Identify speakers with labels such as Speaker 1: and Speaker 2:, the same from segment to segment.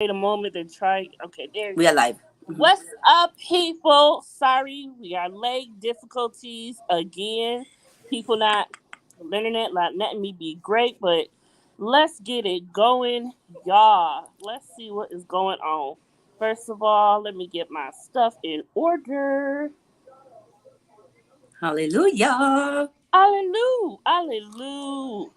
Speaker 1: Wait a moment and try. Okay, there.
Speaker 2: We are live. Mhm.
Speaker 1: What's up, people? Sorry, we are late. Difficulties again. People not the internet not letting me be great, but let's get it going, y'all. Let's see what is going on. First of all, let me get my stuff in order.
Speaker 2: Hallelujah.
Speaker 1: Hallelujah, hallelujah.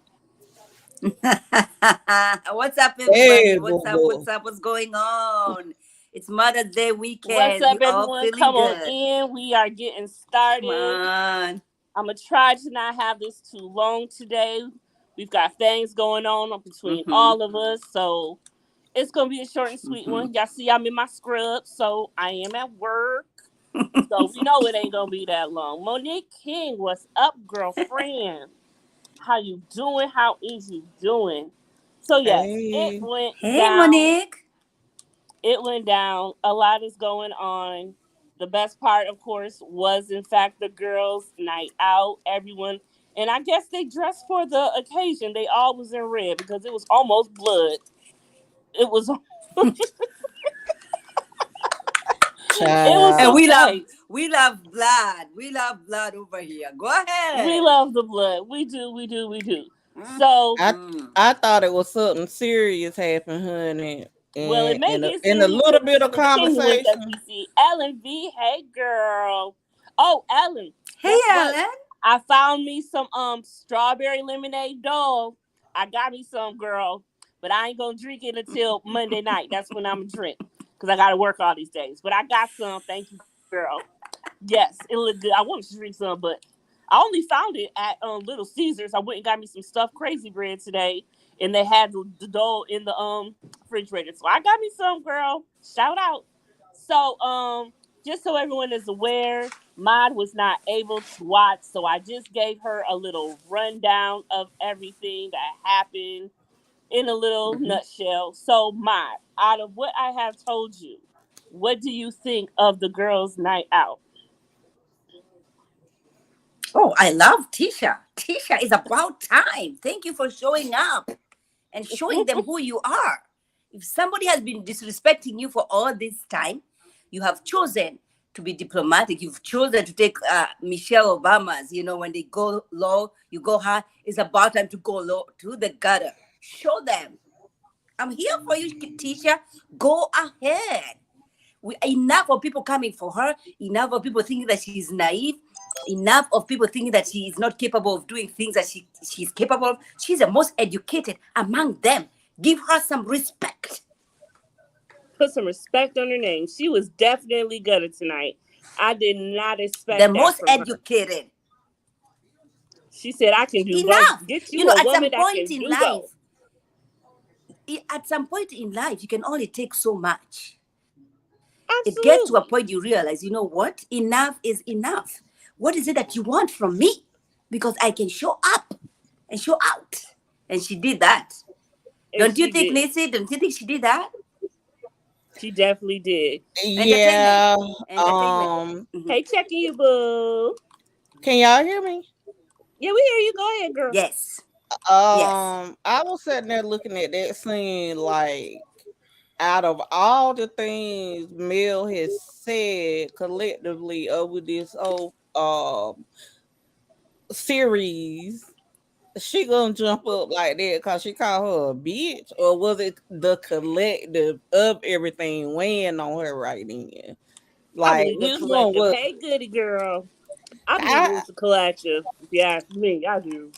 Speaker 2: What's up,
Speaker 3: Hey,
Speaker 2: everybody?
Speaker 3: boo
Speaker 2: What's up?
Speaker 3: boo.
Speaker 2: What's up? What's going on? It's Mother's Day
Speaker 1: What's
Speaker 2: weekend.
Speaker 1: up,
Speaker 2: We all
Speaker 1: everyone?
Speaker 2: feeling
Speaker 1: Come on
Speaker 2: good.
Speaker 1: in. We are getting
Speaker 2: Come
Speaker 1: started.
Speaker 2: on.
Speaker 1: I'm gonna try to not have this too long today. We've got things going on between
Speaker 2: Mm-hmm.
Speaker 1: all of us, so it's gonna be a short and sweet
Speaker 2: Mm-hmm.
Speaker 1: one. Y'all see, I'm in my scrub, so I am at work. So we know it ain't gonna be that long. Monique King, what's up, girlfriend? How you doing? How is you doing? So yes, it
Speaker 3: Hey.
Speaker 1: went
Speaker 2: Hey,
Speaker 1: down.
Speaker 2: Monique.
Speaker 1: It went down. A lot is going on. The best part, of course, was in fact the girls' night out. Everyone, and I guess they dressed for the occasion. They all was in red because it was almost blood. It was. It was
Speaker 2: And
Speaker 3: Child.
Speaker 1: some
Speaker 2: we love
Speaker 1: fights.
Speaker 2: we love blood. We love blood over here. Go
Speaker 1: We
Speaker 2: ahead.
Speaker 1: love the blood. We do. We do. We do. So,
Speaker 3: I
Speaker 2: Mm-hmm.
Speaker 3: I thought it was something serious happened, honey.
Speaker 1: well, it
Speaker 3: And
Speaker 1: may get
Speaker 3: in a
Speaker 1: serious
Speaker 3: little
Speaker 1: with
Speaker 3: bit
Speaker 1: the
Speaker 3: of
Speaker 1: continuance as
Speaker 3: conversation.
Speaker 1: we see. Ellen V, hey girl. Oh, Ellen,
Speaker 2: Hey,
Speaker 1: guess what?
Speaker 2: Ellen.
Speaker 1: I found me some strawberry lemonade dog. I got me some, girl, but I ain't gonna drink it until Monday night. That's when I'm gonna drink because I gotta work all these days. But I got some. Thank you, girl. Yes, it looked good. I wanted to drink some, but I only found it at Little Caesars. I went and got me some stuffed crazy bread today, and they had the dough in the refrigerator. So I got me some, girl. Shout out. So just so everyone is aware, Maud was not able to watch, so I just gave her a little rundown of everything that happened in a little
Speaker 2: Mm-hmm.
Speaker 1: nutshell. So Maud, out of what I have told you, what do you think of the girls' night out?
Speaker 2: Oh, I love Tisha. Tisha is about time. Thank you for showing up and showing them who you are. If somebody has been disrespecting you for all this time, you have chosen to be diplomatic. You've chosen to take Michelle Obama's, when they go low, you go high. It's about time to go low to the gutter. Show them. I'm here for you, Tisha. Go ahead. Enough of people coming for her, enough of people thinking that she's naive, enough of people thinking that she is not capable of doing things that she's capable of. She's the most educated among them. Give her some respect.
Speaker 1: Put some respect on her name. She was definitely gutted tonight. I did not
Speaker 2: The
Speaker 1: expect that
Speaker 2: most
Speaker 1: from her.
Speaker 2: educated.
Speaker 1: She said, I can do both.
Speaker 2: Enough.
Speaker 1: Get you a
Speaker 2: At
Speaker 1: woman
Speaker 2: some
Speaker 1: that
Speaker 2: point
Speaker 1: can
Speaker 2: in
Speaker 1: do both.
Speaker 2: life, you can only take so much. It gets to a
Speaker 1: Absolutely.
Speaker 2: point you realize, you know what? Enough is enough. What is it that you want from me? Because I can show up and show out. And she did that.
Speaker 1: And
Speaker 2: Don't you
Speaker 1: she
Speaker 2: think,
Speaker 1: did.
Speaker 2: Lacey? Don't you think she did that?
Speaker 1: She definitely did.
Speaker 2: Entertainment.
Speaker 3: Yeah.
Speaker 2: Entertainment.
Speaker 3: Um,
Speaker 2: Mhm.
Speaker 1: Hey, checking you, boo.
Speaker 3: can y'all hear me?
Speaker 1: Yeah, we hear you. Go ahead, girl.
Speaker 2: Yes. Yes.
Speaker 3: I was sitting there looking at that scene like out of all the things Mel has said collectively over this whole series, she gonna jump up like that because she called her a bitch, or was it the collective of everything weighing on her right then?
Speaker 1: I
Speaker 3: Like
Speaker 1: believe the
Speaker 3: which one
Speaker 1: collective.
Speaker 3: was
Speaker 1: Hey, goody girl. I believe it
Speaker 3: I
Speaker 1: was the collective. If you ask me, I do.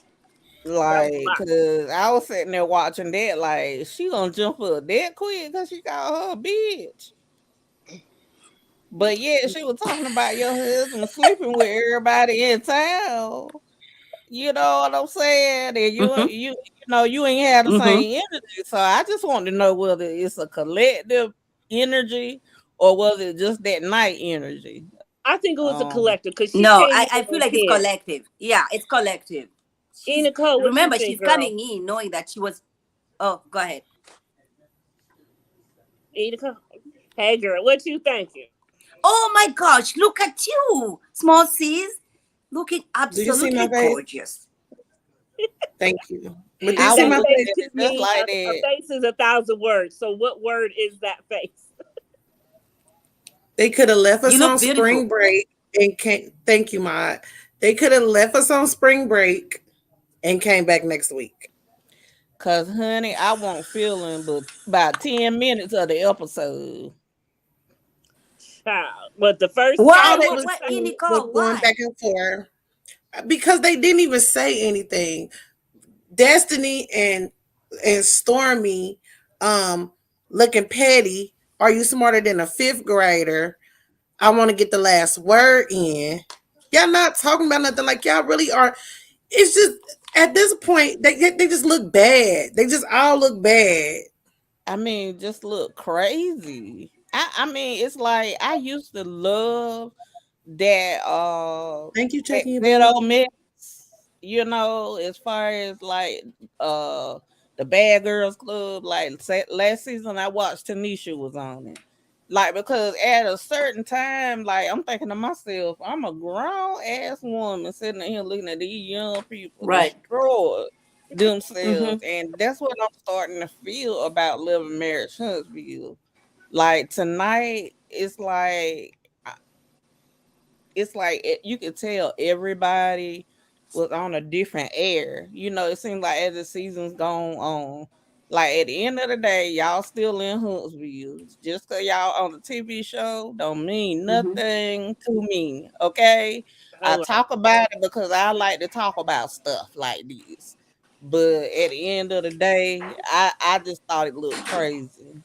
Speaker 1: That was a
Speaker 3: like?
Speaker 1: lot.
Speaker 3: Cause I was sitting there watching that, like she gonna jump up that quick because she called her a bitch. But yeah, she was talking about your husband sleeping with everybody in town. You know what I'm saying? And
Speaker 2: Mm-hmm.
Speaker 3: you ain't have the
Speaker 2: Mm-hmm.
Speaker 3: same energy. So I just want to know whether it's a collective energy or was it just that night energy.
Speaker 1: I think it was a collective because she
Speaker 2: No,
Speaker 1: came
Speaker 2: I
Speaker 1: in
Speaker 2: feel
Speaker 1: on
Speaker 2: like it's
Speaker 1: 10.
Speaker 2: collective. Yeah, it's collective.
Speaker 1: E.
Speaker 2: She's
Speaker 1: Nicole, what you
Speaker 2: remember
Speaker 1: think,
Speaker 2: she's
Speaker 1: girl?
Speaker 2: coming in knowing that she was. Oh, go ahead.
Speaker 1: E. Nicole. Hey, girl, what you thinking?
Speaker 2: Oh my gosh, look at you, small C's, looking
Speaker 3: Do you see
Speaker 2: absolutely
Speaker 3: my face?
Speaker 2: gorgeous.
Speaker 3: Thank you.
Speaker 4: But
Speaker 1: And
Speaker 4: this
Speaker 3: I
Speaker 4: is
Speaker 3: want
Speaker 1: that
Speaker 4: my
Speaker 3: to
Speaker 1: face
Speaker 4: thing.
Speaker 3: say
Speaker 1: just
Speaker 3: it just
Speaker 1: means
Speaker 3: like
Speaker 1: a
Speaker 3: that.
Speaker 1: face is 1,000 words. So what word is that face?
Speaker 4: They could have left
Speaker 2: You
Speaker 4: us
Speaker 2: look
Speaker 4: on
Speaker 2: beautiful.
Speaker 4: spring break and came. Thank you, Maud. They could have left us on spring break and came back next week.
Speaker 3: Cause honey, I won't feeling but about 10 minutes of the episode.
Speaker 1: Child. But the first
Speaker 4: All
Speaker 2: Why?
Speaker 1: five
Speaker 4: they
Speaker 1: or
Speaker 4: was
Speaker 2: What
Speaker 1: the
Speaker 2: in
Speaker 4: doing
Speaker 1: second?
Speaker 4: was
Speaker 2: Nicole?
Speaker 4: going
Speaker 2: Why?
Speaker 4: back and forth because they didn't even say anything. Destiny and Stormy, um, looking petty. Are you smarter than a fifth grader? I want to get the last word in. Y'all not talking about nothing like y'all really are. It's just at this point they just look bad. They just all look bad.
Speaker 3: I mean, just look crazy. I mean, it's like I used to love that
Speaker 4: Thank you, checking your
Speaker 3: that
Speaker 4: bag.
Speaker 3: old mess, you know, as far as like uh the Bad Girls Club, like last season I watched Tanisha was on it. Like because at a certain time, like I'm thinking to myself, I'm a grown ass woman sitting here looking at these young people
Speaker 2: Right.
Speaker 3: destroy themselves,
Speaker 2: Mm-hmm.
Speaker 3: and that's what I'm starting to feel about Living Marriage Huntsville. Like tonight, it's like you could tell everybody was on a different air. You know, it seems like as the season's gone on, like at the end of the day, y'all still in Huntsville. Just cause y'all on the TV show don't mean
Speaker 2: Mm-hmm.
Speaker 3: nothing to me. Okay. I
Speaker 1: Hello.
Speaker 3: talk about it because I like to talk about stuff like this. But at the end of the day, I just thought it looked crazy.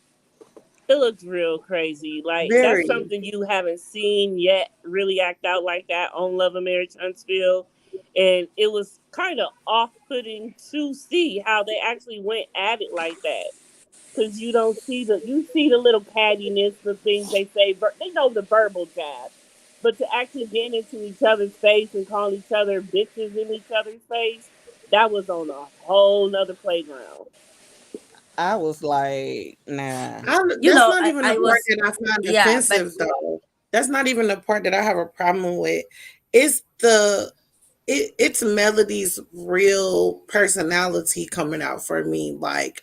Speaker 1: It looks real crazy. Like that's
Speaker 4: Very.
Speaker 1: something you haven't seen yet really act out like that on Love and Marriage Huntsville. And it was kind of off putting to see how they actually went at it like that. Because you don't see you see the little cattiness, the things they say, they know the verbal jab. But to actually get into each other's face and call each other bitches in each other's face, that was on a whole nother playground.
Speaker 3: I was like, nah.
Speaker 2: You
Speaker 4: That's
Speaker 2: know,
Speaker 4: not even the
Speaker 2: I
Speaker 4: part
Speaker 2: was,
Speaker 4: that I find
Speaker 2: yeah, but
Speaker 4: offensive, though. That's not even the part that I have a problem with. It's it's Melody's real personality coming out for me. Like,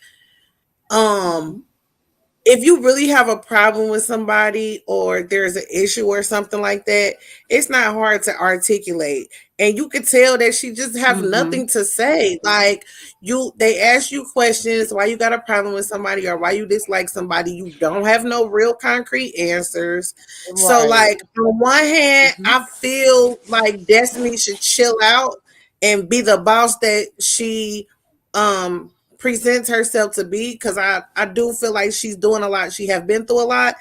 Speaker 2: mhm,
Speaker 4: um, if you really have a problem with somebody or there's an issue or something like that, it's not hard to articulate. And you could tell that she just have
Speaker 2: mhm,
Speaker 4: nothing to say. Like they ask you questions, why you got a problem with somebody or why you dislike somebody. You don't have no real concrete answers. So
Speaker 3: Right.
Speaker 4: like on one hand,
Speaker 2: mhm.
Speaker 4: I feel like Destiny should chill out and be the boss that she presents herself to be because I do feel like she's doing a lot. She have been through a lot,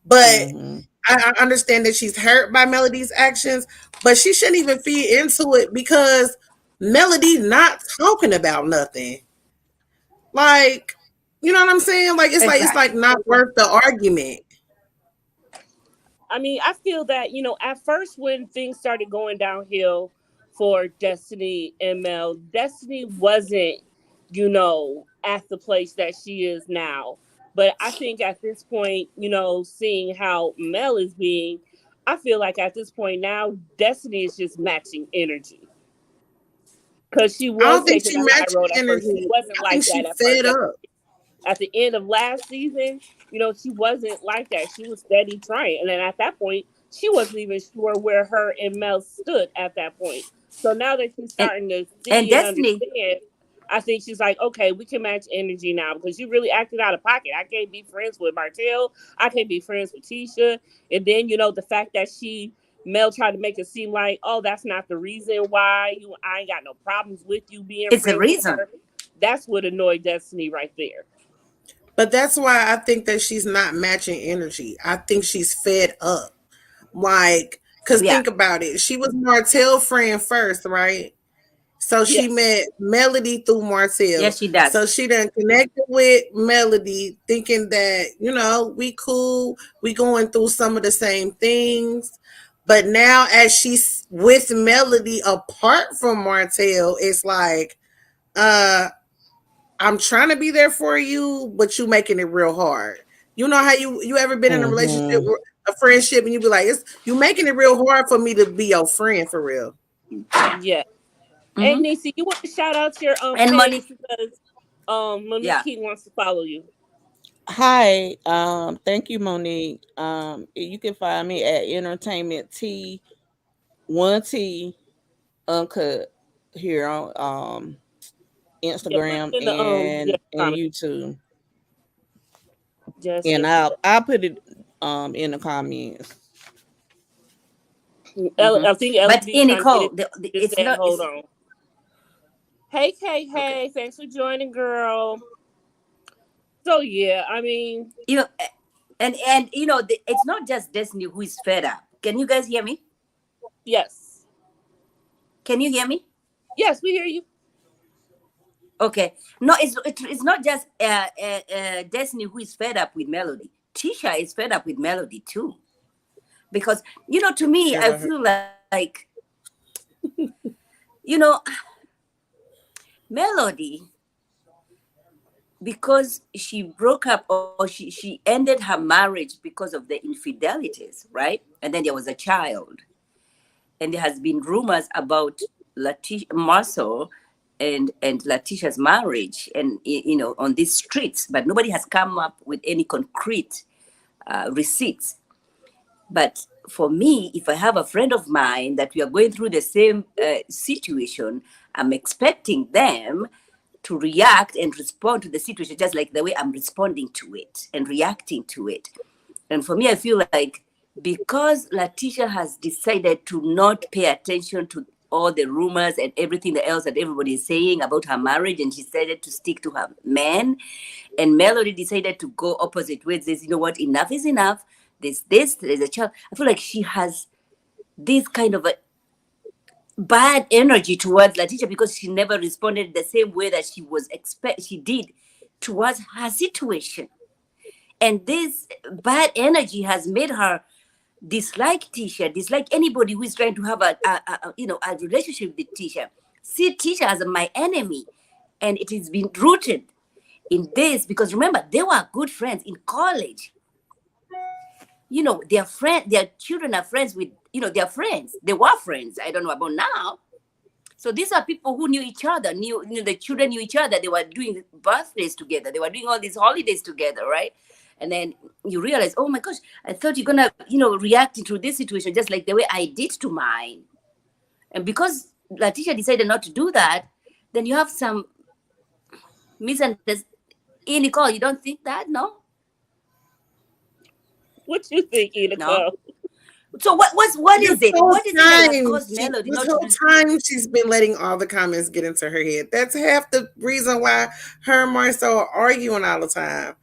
Speaker 4: but
Speaker 3: Hmm.
Speaker 4: I understand that she's hurt by Melody's actions, but she shouldn't even feed into it because Melody not talking about nothing. Like, you know what I'm saying? Like it's like
Speaker 2: Exactly.
Speaker 4: not worth the argument.
Speaker 1: I mean, I feel that, at first when things started going downhill for Destiny and Mel, Destiny wasn't, at the place that she is now. But I think at this point, seeing how Mel is being, I feel like at this point now, Destiny is just matching energy. Because she
Speaker 4: I
Speaker 1: was
Speaker 4: don't think
Speaker 1: taking
Speaker 4: she
Speaker 1: the high
Speaker 4: matching
Speaker 1: road at first. She
Speaker 4: energy.
Speaker 1: wasn't
Speaker 4: I think
Speaker 1: like
Speaker 4: she
Speaker 1: that at first.
Speaker 4: fed up.
Speaker 1: At the end of last season, she wasn't like that. She was steady trying. And then at that point, she wasn't even sure where her and Mel stood at that point. So now that she's
Speaker 2: And
Speaker 1: starting to
Speaker 2: and
Speaker 1: see and
Speaker 2: Destiny,
Speaker 1: understand, I think she's like, okay, we can match energy now because you really acted out of pocket. I can't be friends with Martell. I can't be friends with Tisha. And then, the fact that Mel tried to make it seem like, oh, that's not the reason why I ain't got no problems with you being
Speaker 2: it's a
Speaker 1: friends with
Speaker 2: reason.
Speaker 1: her. That's what annoyed Destiny right there.
Speaker 4: But that's why I think that she's not matching energy. I think she's fed up. Like, cause
Speaker 2: Yeah.
Speaker 4: think about it. She was Martell friend first, right? So she
Speaker 1: Yes.
Speaker 4: met Melody through Martell.
Speaker 2: Yes, she
Speaker 4: So
Speaker 2: does.
Speaker 4: she done connected with Melody, thinking that, we cool, we going through some of the same things. But now as she's with Melody apart from Martell, it's like, uh, I'm trying to be there for you, but you making it real hard. You know how you ever been in a relationship
Speaker 3: Hmm.
Speaker 4: a friendship and you be like, it's you making it real hard for me to be your friend for real.
Speaker 1: Yes. Hey,
Speaker 2: Mm-hmm.
Speaker 1: Nisi, you want to shout out your
Speaker 2: And
Speaker 1: page
Speaker 2: Monique,
Speaker 1: because Monique
Speaker 2: yeah.
Speaker 1: King wants to follow you.
Speaker 3: Hi, thank you, Monique. You can find me at Entertainment T One T Uncut here on
Speaker 1: Yeah, put
Speaker 3: Instagram
Speaker 1: it in the yeah,
Speaker 3: and
Speaker 1: comment.
Speaker 3: YouTube,
Speaker 1: Just
Speaker 3: and
Speaker 1: yes, yes.
Speaker 3: I'll put it in the comments.
Speaker 2: Mm-hmm.
Speaker 1: I think
Speaker 2: But
Speaker 1: LB
Speaker 2: in
Speaker 1: trying to get
Speaker 2: Nicole,
Speaker 1: it. Just
Speaker 2: it's
Speaker 1: said,
Speaker 2: not.
Speaker 1: hold
Speaker 2: It's
Speaker 1: on. Hey, Kay,
Speaker 2: okay.
Speaker 1: hey, thanks for joining, girl. So yeah, I mean,
Speaker 2: You know, and it's not just Destiny who is fed up. Can you guys hear me?
Speaker 1: yes,
Speaker 2: Can you hear me?
Speaker 1: yes, we hear you.
Speaker 2: Okay. No, it's not just Destiny who is fed up with Melody. Tisha is fed up with Melody too, because to me,
Speaker 3: As
Speaker 2: I
Speaker 3: I heard.
Speaker 2: feel like you know Melody, because she broke up, or she ended her marriage because of the infidelities, right? And then there was a child, and there has been rumors about Letitia Marceau and Letitia's marriage, and on these streets, but nobody has come up with any concrete receipts. But for me, if I have a friend of mine that we are going through the same situation, I'm expecting them to react and respond to the situation just like the way I'm responding to it and reacting to it. And for me, I feel like because Letitia has decided to not pay attention to all the rumors and everything else that everybody is saying about her marriage, and she decided to stick to her man, and Melody decided to go opposite ways, says, you know what, enough is enough. There's a child. I feel like she has this kind of a bad energy towards Letitia because she never responded the same way that she did towards her situation. And this bad energy has made her dislike Tisha, dislike anybody who is trying to have a relationship with Tisha. See Tisha as my enemy, and it has been rooted in this because remember they were good friends in college. Their children are friends with their friends. They were friends. I don't know about now. So these are people who knew each other, the children knew each other. They were doing birthdays together. They were doing all these holidays together, right? And then you realize, oh my gosh, I thought you're gonna, react to this situation just like the way I did to mine. And because Letitia decided not to do that, then you have some misunderstanding. Nicole, you don't think that, no?
Speaker 1: What you think,
Speaker 2: No.
Speaker 1: Nicole?
Speaker 2: So what
Speaker 4: This
Speaker 2: is it?
Speaker 4: whole
Speaker 2: What is it that has
Speaker 4: time,
Speaker 2: caused Melody
Speaker 4: this
Speaker 2: not to
Speaker 4: whole
Speaker 2: do?
Speaker 4: time, she's been letting all the comments get into her head. That's half the reason why her and Marcel are arguing all the time.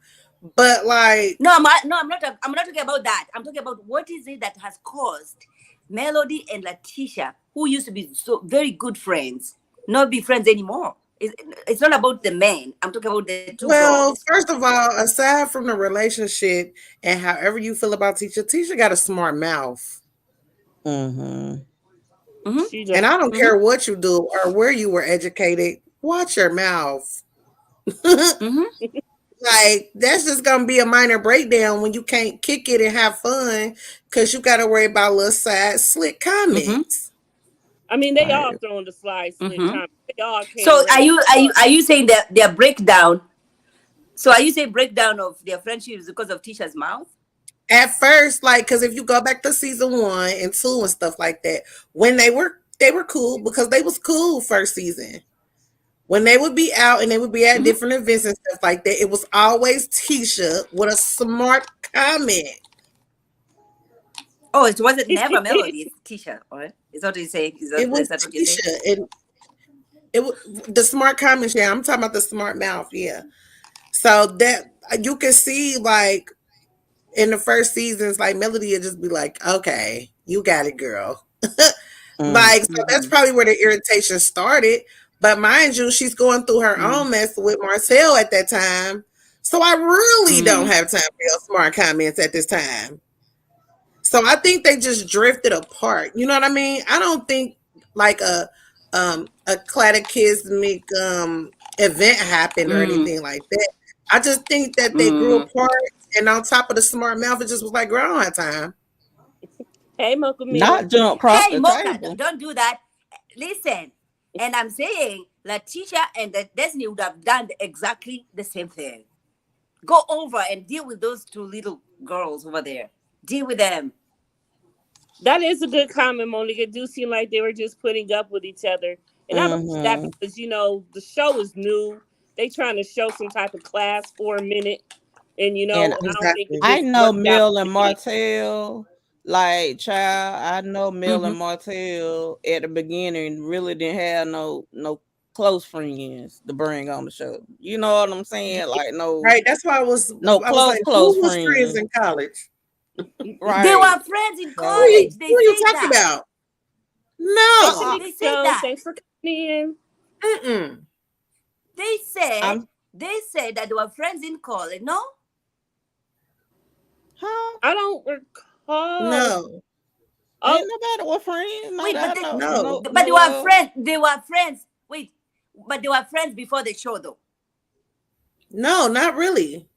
Speaker 4: But like,
Speaker 2: No, I'm not. I'm not talking about that. I'm talking about what is it that has caused Melody and Letitia, who used to be so very good friends, not be friends anymore. It's not about the men. I'm talking about the two
Speaker 4: well,
Speaker 2: girls.
Speaker 4: first of all, aside from the relationship and however you feel about Tisha, Tisha got a smart mouth.
Speaker 3: Mm-hmm.
Speaker 2: Mm-hmm.
Speaker 1: She just
Speaker 4: And I don't
Speaker 2: Mm-hmm.
Speaker 4: care what you do or where you were educated, watch your mouth.
Speaker 2: Mm-hmm.
Speaker 4: Like that's just gonna be a minor breakdown when you can't kick it and have fun because you gotta worry about little side slick
Speaker 2: Mm-hmm.
Speaker 4: comments.
Speaker 1: I mean, they all
Speaker 3: Right.
Speaker 1: throwing the slide slick
Speaker 2: Mm-hmm.
Speaker 1: comment. They all came
Speaker 2: So are
Speaker 1: ready
Speaker 2: you
Speaker 1: to
Speaker 2: are you
Speaker 1: fuck.
Speaker 2: are you saying that their breakdown? So are you saying breakdown of their friendship is because of Tisha's mouth?
Speaker 4: At first, like, because if you go back to season 1 and 2 and stuff like that, when they were cool because they was cool first season. When they would be out and they would be at
Speaker 2: Mm-hmm.
Speaker 4: different events and stuff like that, it was always Tisha with a smart comment.
Speaker 2: Oh, it wasn't never Melody. It's Tisha, right? Is that what you're saying?
Speaker 4: It was
Speaker 2: Is that what you're saying?
Speaker 4: Tisha, and it was the smart comments. Yeah, I'm talking about the smart mouth. Yeah, so that you can see, like in the first seasons, like Melody would just be like, "Okay, you got it, girl."
Speaker 3: Mm.
Speaker 4: Like, so that's
Speaker 2: Mm-hmm.
Speaker 4: probably where the irritation started. But mind you, she's going through her
Speaker 2: Mm-hmm.
Speaker 4: own mess with Marcel at that time. So I really don't
Speaker 2: Mm-hmm.
Speaker 4: have time for your smart comments at this time. So I think they just drifted apart. You know what I mean? I don't think like a cataclysmic event happened or
Speaker 2: Mm-hmm.
Speaker 4: anything like that. I just think that they grew
Speaker 2: Mm-hmm.
Speaker 4: apart, and on top of the smart mouth, it just was like, girl, I don't have time.
Speaker 1: Hey, Mocha Mia.
Speaker 3: Not jump across
Speaker 2: Hey,
Speaker 3: the
Speaker 2: Mocha,
Speaker 3: table.
Speaker 2: don't do that. Listen, And I'm saying Letitia and the Destiny would have done exactly the same thing. Go over and deal with those two little girls over there. Deal with them.
Speaker 1: That is a good comment, Monique. It do seem like they were just putting up with each other. And I believe that
Speaker 3: Mm-hmm.
Speaker 1: because, the show is new. They trying to show some type of class for a minute. And,
Speaker 3: And
Speaker 1: I don't think it
Speaker 4: Exactly.
Speaker 3: I
Speaker 1: just
Speaker 3: know
Speaker 1: worked out
Speaker 3: Mill
Speaker 1: for
Speaker 3: and
Speaker 1: the kids.
Speaker 3: Martell, like child. I know Mill
Speaker 2: Mm-hmm.
Speaker 3: and Martell at the beginning really didn't have no close friends to bring on the show. You know what I'm saying? Like
Speaker 4: Right. That's why
Speaker 3: no
Speaker 4: I was
Speaker 3: close
Speaker 4: like, who was friends
Speaker 3: friends.
Speaker 4: in college?
Speaker 2: They
Speaker 3: Right.
Speaker 2: were friends in
Speaker 4: Who are you
Speaker 3: So
Speaker 2: college. They
Speaker 4: who are you
Speaker 2: said
Speaker 4: talking
Speaker 2: that.
Speaker 4: about?
Speaker 1: Hey,
Speaker 3: uh,
Speaker 4: No.
Speaker 1: Shanique
Speaker 2: They said
Speaker 1: Jones,
Speaker 2: that.
Speaker 1: thanks for coming in.
Speaker 4: Mm-mm.
Speaker 2: They said
Speaker 3: I'm
Speaker 2: that they were friends in college. No,
Speaker 3: huh?
Speaker 1: I don't recall.
Speaker 4: No.
Speaker 3: Ain't
Speaker 1: Oh,
Speaker 3: nobody with friends. No,
Speaker 2: wait,
Speaker 3: that
Speaker 4: No.
Speaker 2: but they
Speaker 3: no
Speaker 2: were friends. They were friends. Wait, but they were friends before the show, though.
Speaker 4: No, not really.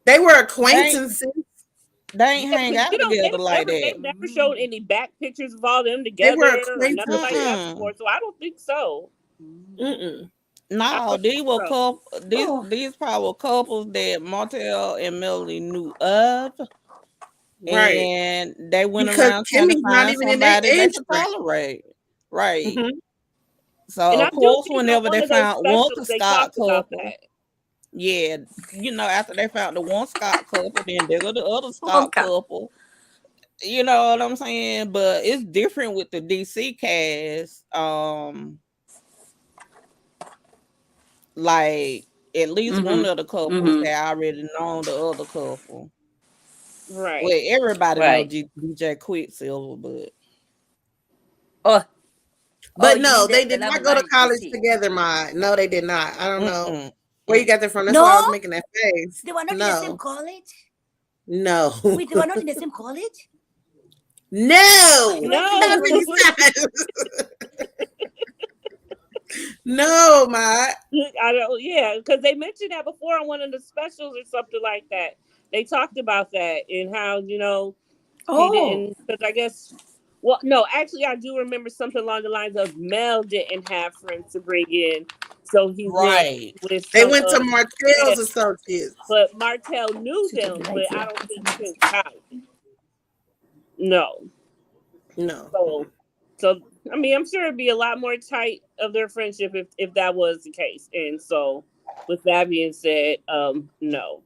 Speaker 4: They were
Speaker 3: they ain't
Speaker 4: acquaintances.
Speaker 3: they
Speaker 1: yeah,
Speaker 3: ain't hang
Speaker 1: because
Speaker 3: out together like
Speaker 1: they
Speaker 3: that.
Speaker 1: never showed any back pictures of all them
Speaker 4: They were
Speaker 1: together or nothing like
Speaker 4: acquaintances.
Speaker 1: that before.
Speaker 3: Mm-mm.
Speaker 1: So I don't think so.
Speaker 4: Mm-mm.
Speaker 1: I
Speaker 3: No,
Speaker 1: don't think
Speaker 3: these were
Speaker 1: so.
Speaker 3: couple.
Speaker 2: Oh,
Speaker 3: These probably couples that Martell and Melody knew of,
Speaker 4: Right.
Speaker 3: and they went
Speaker 4: Because
Speaker 3: around trying to
Speaker 4: Kimmy's not
Speaker 3: find
Speaker 4: even in their
Speaker 3: somebody they
Speaker 4: age
Speaker 3: could
Speaker 4: bracket.
Speaker 3: tolerate. Right.
Speaker 4: Mm-hmm.
Speaker 3: So
Speaker 1: And I
Speaker 3: of
Speaker 1: do
Speaker 3: course,
Speaker 1: think on
Speaker 3: whenever
Speaker 1: one
Speaker 3: they
Speaker 1: of those
Speaker 3: found one
Speaker 1: specials they
Speaker 3: Scott
Speaker 1: talked about
Speaker 3: couple,
Speaker 1: that.
Speaker 3: yeah, after they found the one Scott couple, then there go the other Scott
Speaker 2: okay.
Speaker 3: couple. You know what I'm saying? But it's different with the DC cast. Like at least one
Speaker 2: Mm-hmm.
Speaker 3: of the couples
Speaker 2: Mm-hmm.
Speaker 3: that I already known the other couple.
Speaker 1: Right.
Speaker 3: Well, everybody know
Speaker 2: Right.
Speaker 3: DJ Quicksilver, but
Speaker 2: Oh, oh,
Speaker 4: But
Speaker 2: you mean
Speaker 4: no, they
Speaker 2: the
Speaker 4: did
Speaker 2: love
Speaker 4: not
Speaker 2: and
Speaker 4: go to
Speaker 2: marriage
Speaker 4: college
Speaker 2: DC?
Speaker 4: together, Ma. No, they did not. I don't know
Speaker 3: mm-mm,
Speaker 4: where you got that from. That's why I
Speaker 2: No,
Speaker 4: was making that face.
Speaker 2: they were not in the same
Speaker 4: No.
Speaker 2: college.
Speaker 4: No.
Speaker 2: Wait, they were not in the same college. Why do
Speaker 4: No.
Speaker 2: I feel
Speaker 4: How
Speaker 1: No.
Speaker 2: like
Speaker 4: many
Speaker 2: this?
Speaker 4: times? No, Ma.
Speaker 1: I don't. Yeah, because they mentioned that before on one of the specials or something like that. They talked about that and how he
Speaker 2: Oh,
Speaker 1: didn't because I guess. Well, no, actually, I do remember something along the lines of Mel didn't have friends to bring in, so he went
Speaker 3: right.
Speaker 1: with
Speaker 4: They
Speaker 1: some
Speaker 4: went to
Speaker 1: of his friends.
Speaker 4: Martell's associates.
Speaker 1: But Martell knew
Speaker 2: should have
Speaker 1: them,
Speaker 2: been
Speaker 1: but
Speaker 2: like
Speaker 1: I
Speaker 2: here.
Speaker 1: don't think since college. No.
Speaker 4: No.
Speaker 1: So, so I mean, I'm sure it'd be a lot more tight of their friendship if that was the case. And so, with that being said, no.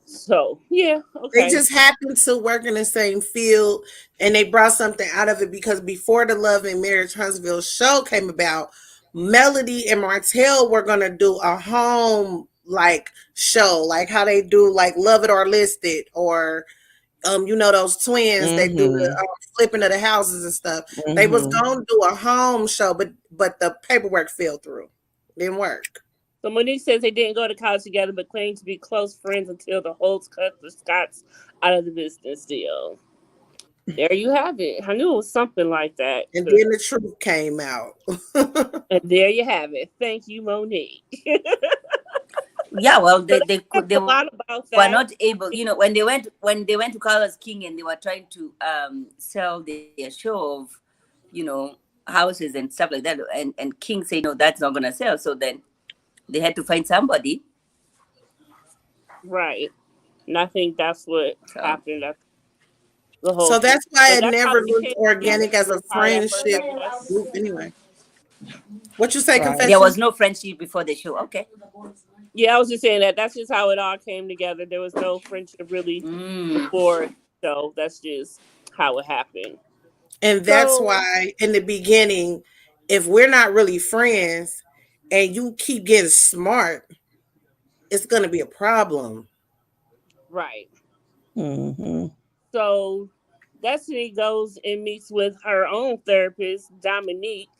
Speaker 1: So yeah,
Speaker 4: They
Speaker 1: okay,
Speaker 4: just happened to work in the same field and they brought something out of it because before the Love and Marriage Huntsville show came about, Melody and Martell were gonna do a home like show, like how they do like Love It or List It, or those twins that do the
Speaker 3: Mm-hmm.
Speaker 4: flipping of the houses and stuff. They was
Speaker 3: Mm-hmm.
Speaker 4: gonna do a home show, but the paperwork fell through. Didn't work.
Speaker 1: so Monique says they didn't go to college together, but claim to be close friends until the Holtz cut the Scotts out of the business deal. There you have it. I knew it was something like that.
Speaker 4: And then the truth came out.
Speaker 1: And there you have it. Thank you, Monique.
Speaker 2: yeah. Well,
Speaker 1: So
Speaker 2: they
Speaker 1: they
Speaker 2: they could
Speaker 1: talked
Speaker 2: they
Speaker 1: a
Speaker 2: were
Speaker 1: lot about
Speaker 2: not
Speaker 1: that.
Speaker 2: able. When they went to Colors King and they were trying to sell their show of houses and stuff like that, and King said no, that's not gonna sell. So then they had to find somebody.
Speaker 1: Right. And I think that's what
Speaker 2: So
Speaker 1: happened. That's the whole
Speaker 4: So
Speaker 1: thing.
Speaker 4: that's why
Speaker 1: But
Speaker 4: it
Speaker 1: that's how
Speaker 4: never
Speaker 1: they
Speaker 4: looked
Speaker 1: came together.
Speaker 4: organic
Speaker 1: It
Speaker 4: as a
Speaker 1: was hard at first, I
Speaker 4: friendship
Speaker 1: guess.
Speaker 4: group anyway. What you say,
Speaker 3: Right.
Speaker 2: there was
Speaker 4: Confession?
Speaker 2: no friendship before the show. Okay.
Speaker 1: Yeah, I was just saying that. That's just how it all came together. There was no friendship really
Speaker 2: Mm.
Speaker 1: before. So that's just how it happened.
Speaker 4: And that's
Speaker 1: So,
Speaker 4: why in the beginning, if we're not really friends and you keep getting smart, it's gonna be a problem.
Speaker 1: right.
Speaker 3: Mm-hmm.
Speaker 1: So Destiny goes and meets with her own therapist, Dominique.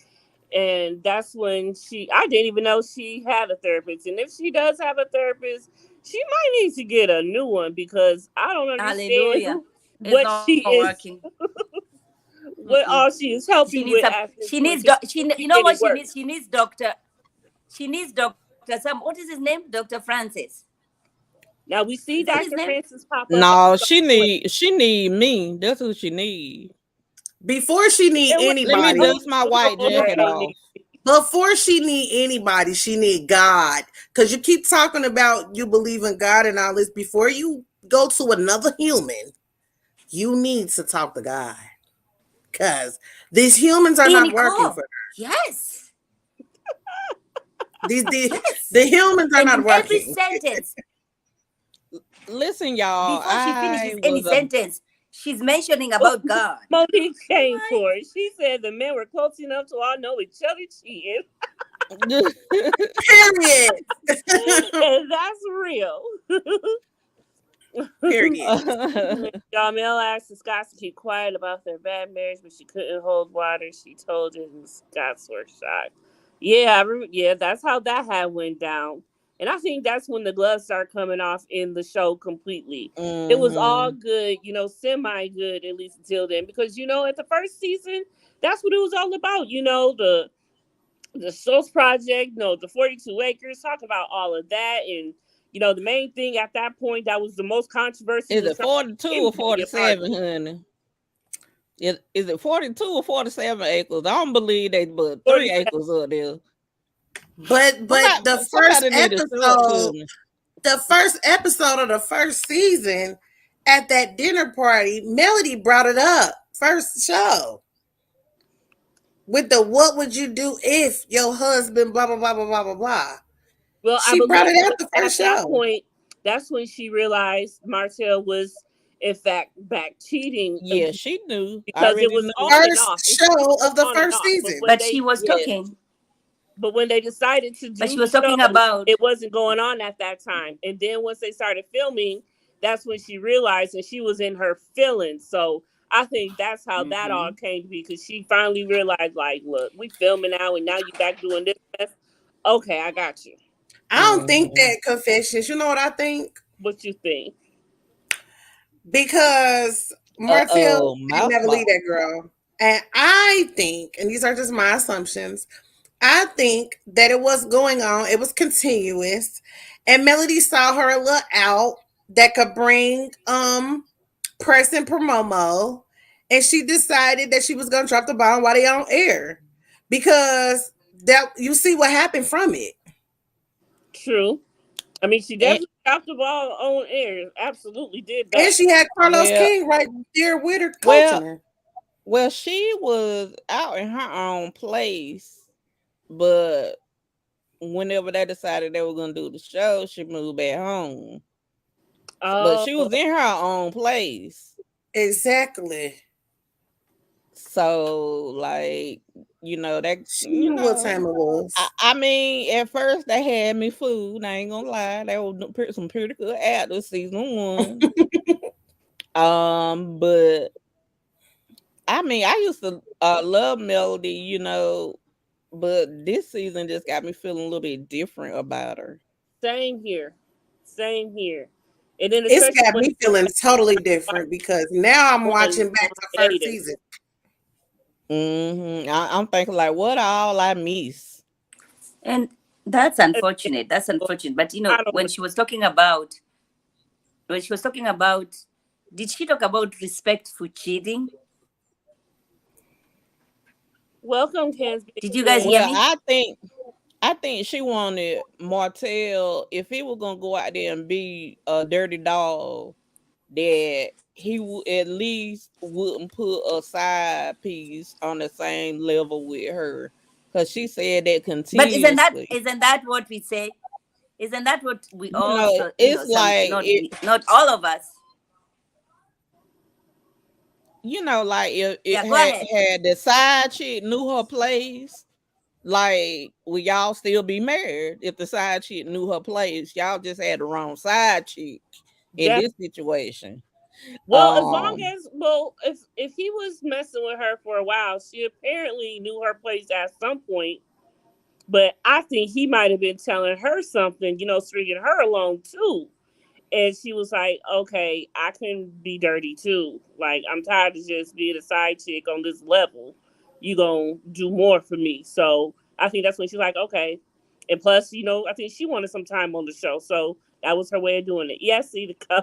Speaker 1: And that's when I didn't even know she had a therapist. And if she does have a therapist, she might need to get a new one because I don't understand
Speaker 2: Hallelujah. It's
Speaker 1: what
Speaker 2: not
Speaker 1: she
Speaker 2: working.
Speaker 1: is, what
Speaker 2: Mm-mm.
Speaker 1: all she is
Speaker 2: She
Speaker 1: helping
Speaker 2: needs some.
Speaker 1: with at this
Speaker 2: She
Speaker 1: point
Speaker 2: needs.
Speaker 1: because she
Speaker 2: You
Speaker 1: keep
Speaker 2: know what
Speaker 1: getting
Speaker 2: she
Speaker 1: worse.
Speaker 2: needs? She needs doctor. She needs Doctor. Some. What is his name? Doctor Francis.
Speaker 1: Now we
Speaker 2: Is
Speaker 1: see
Speaker 2: that his
Speaker 1: Dr.
Speaker 2: name?
Speaker 1: Francis pop up at
Speaker 3: No,
Speaker 1: some
Speaker 3: she
Speaker 1: point.
Speaker 3: need she need me. That's who she need.
Speaker 4: before she need
Speaker 1: It was
Speaker 3: Let me
Speaker 4: anybody,
Speaker 3: dust my white jacket
Speaker 1: right.
Speaker 3: off.
Speaker 4: before she need anybody, she need God. Because you keep talking about you believe in God and all this. Before you go to another human, you need to talk to God. Because these humans are
Speaker 2: Hey,
Speaker 4: not working
Speaker 2: Nicole.
Speaker 4: for her.
Speaker 2: Yes.
Speaker 4: These
Speaker 2: Yes.
Speaker 4: the humans are
Speaker 2: And
Speaker 4: not
Speaker 2: in every
Speaker 4: working.
Speaker 2: sentence,
Speaker 3: Listen, y'all,
Speaker 2: before she
Speaker 3: I
Speaker 2: finishes any
Speaker 3: was a
Speaker 2: sentence, she's mentioning about God.
Speaker 1: Monique
Speaker 2: I'm
Speaker 1: came
Speaker 2: like,
Speaker 1: for it. She said the men were close enough to all know each other cheating,
Speaker 4: Period.
Speaker 1: and that's real.
Speaker 4: Period.
Speaker 1: Y'all, Mel asked the Scots to keep quiet about their bad marriage, but she couldn't hold water. She told it, and the Scots were shocked. Yeah, yeah, that's how that had went down. And I think that's when the gloves start coming off in the show completely. It was all
Speaker 3: Mhm.
Speaker 1: good, semi good at least until then, because at the first season, that's what it was all about. The Source Project, the 42 acres, talk about all of that. And, the main thing at that point that was the most controversy
Speaker 3: Is
Speaker 1: was
Speaker 3: it
Speaker 1: trying to
Speaker 3: 42
Speaker 1: get
Speaker 3: or
Speaker 1: anybody to be a part of
Speaker 3: 47,
Speaker 1: it.
Speaker 3: honey? Is it 42 or 47 acres? I don't believe they but
Speaker 1: 47.
Speaker 3: 3 acres up there.
Speaker 4: But
Speaker 3: Somebody need to show it to me.
Speaker 4: the first episode of the first season, at that dinner party, Melody brought it up. First show. With the what would you do if your husband blah blah blah blah blah blah blah.
Speaker 1: Well, I
Speaker 4: She brought
Speaker 1: believe
Speaker 4: it out the
Speaker 1: at
Speaker 4: first
Speaker 1: that
Speaker 4: show.
Speaker 1: point, that's when she realized Martell was, in fact, back cheating
Speaker 3: Yeah, she knew. I
Speaker 1: because it
Speaker 3: already
Speaker 1: was
Speaker 3: knew.
Speaker 1: on and
Speaker 4: First
Speaker 1: off. It
Speaker 4: show
Speaker 1: was
Speaker 4: of the
Speaker 1: on and
Speaker 4: first
Speaker 1: off. But
Speaker 4: season.
Speaker 1: when
Speaker 2: but she
Speaker 1: they
Speaker 2: was
Speaker 3: Yes.
Speaker 2: talking,
Speaker 1: But when they decided to
Speaker 2: but
Speaker 1: do
Speaker 2: she
Speaker 1: the
Speaker 2: was talking
Speaker 1: show,
Speaker 2: about,
Speaker 1: it wasn't going on at that time. And then once they started filming, that's when she realized, and she was in her feelings. So I think that's how that all
Speaker 2: Mhm.
Speaker 1: came to be, because she finally realized, like, look, we filming now, and now you back doing this mess. Okay, I got you.
Speaker 4: I don't think
Speaker 3: Mhm.
Speaker 4: that Confessions. You know what I think?
Speaker 1: What you think?
Speaker 4: Because Martell
Speaker 3: Uh-oh,
Speaker 4: didn't
Speaker 3: mouth
Speaker 4: never leave
Speaker 3: ball.
Speaker 4: that girl. And I think, and these are just my assumptions, I think that it was going on, it was continuous, and Melody saw her a little out that could bring press and promo, and she decided that she was gonna drop the bomb while they on air. Because that you see what happened from it.
Speaker 1: True. I mean, she
Speaker 3: And,
Speaker 1: definitely dropped the ball on air. Absolutely did
Speaker 4: And
Speaker 1: that.
Speaker 4: she had Carlos
Speaker 3: well,
Speaker 4: King right there with her
Speaker 3: well,
Speaker 4: coaching her.
Speaker 3: well, she was out in her own place, but whenever they decided they were gonna do the show, she moved back home. But
Speaker 1: Oh,
Speaker 3: she was in her own place.
Speaker 4: Exactly.
Speaker 3: So like, that
Speaker 4: She knew what time it
Speaker 3: I,
Speaker 4: was.
Speaker 3: I mean, at first they had me fooled. I ain't gonna lie. They were some pretty good actors season one. But I mean, I used to love Melody, but this season just got me feeling a little bit different about her.
Speaker 1: same here. Same here. And then
Speaker 4: It's
Speaker 1: especially
Speaker 4: got
Speaker 1: when
Speaker 4: me feeling totally different because now I'm watching back
Speaker 1: on
Speaker 4: the first
Speaker 1: hiatus.
Speaker 4: season.
Speaker 3: I'm thinking like, what all I miss?
Speaker 2: and that's unfortunate. That's unfortunate. But
Speaker 1: I don't know.
Speaker 2: when she was talking about, did she talk about respect for cheating?
Speaker 1: Welcome, Ken's
Speaker 2: Did
Speaker 1: being
Speaker 2: you guys
Speaker 1: good.
Speaker 2: hear
Speaker 3: Well,
Speaker 2: me?
Speaker 3: I think she wanted Martell, if he was gonna go out there and be a dirty dog, that he would at least wouldn't put a side piece on the same level with her, because she said that
Speaker 2: But isn't that
Speaker 3: continuously.
Speaker 2: isn't that what we say? Isn't that what we also,
Speaker 3: It's
Speaker 2: some,
Speaker 3: like
Speaker 2: not
Speaker 3: it.
Speaker 2: we, not all of us?
Speaker 3: Like if it
Speaker 2: Yeah, go
Speaker 3: had
Speaker 2: ahead.
Speaker 3: had the side chick knew her place, like would y'all still be married if the side chick knew her place? Y'all just had the wrong side chick in
Speaker 1: Def-
Speaker 3: this situation.
Speaker 1: well, as long
Speaker 3: Um,
Speaker 1: as if he was messing with her for a while, she apparently knew her place at some point. But I think he might have been telling her something, stringing her along too. And she was like, okay, I can be dirty too. Like, I'm tired of just being a side chick on this level. You gonna do more for me. So I think that's when she's like, okay. And plus, I think she wanted some time on the show. So that was her way of doing it. Yes, see the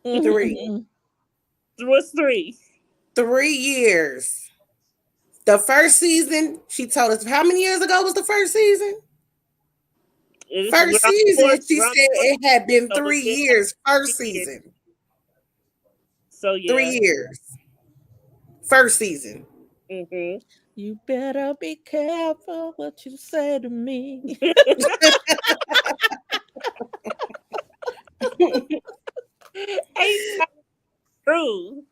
Speaker 1: code.
Speaker 4: Three.
Speaker 1: Through us three.
Speaker 4: 3 years. The first season, she told us how many years ago was the first season?
Speaker 1: We're
Speaker 4: First
Speaker 1: on the
Speaker 4: season,
Speaker 1: fourth.
Speaker 4: she
Speaker 1: We're on
Speaker 4: said
Speaker 1: the fourth.
Speaker 4: it had been
Speaker 1: So
Speaker 4: 3
Speaker 1: yeah,
Speaker 4: years. First
Speaker 1: 3 years.
Speaker 4: season.
Speaker 1: So
Speaker 4: 3
Speaker 1: yeah.
Speaker 4: years. First season.
Speaker 1: Mm-hmm.
Speaker 3: You better be careful what you say to me.
Speaker 1: Ain't that true?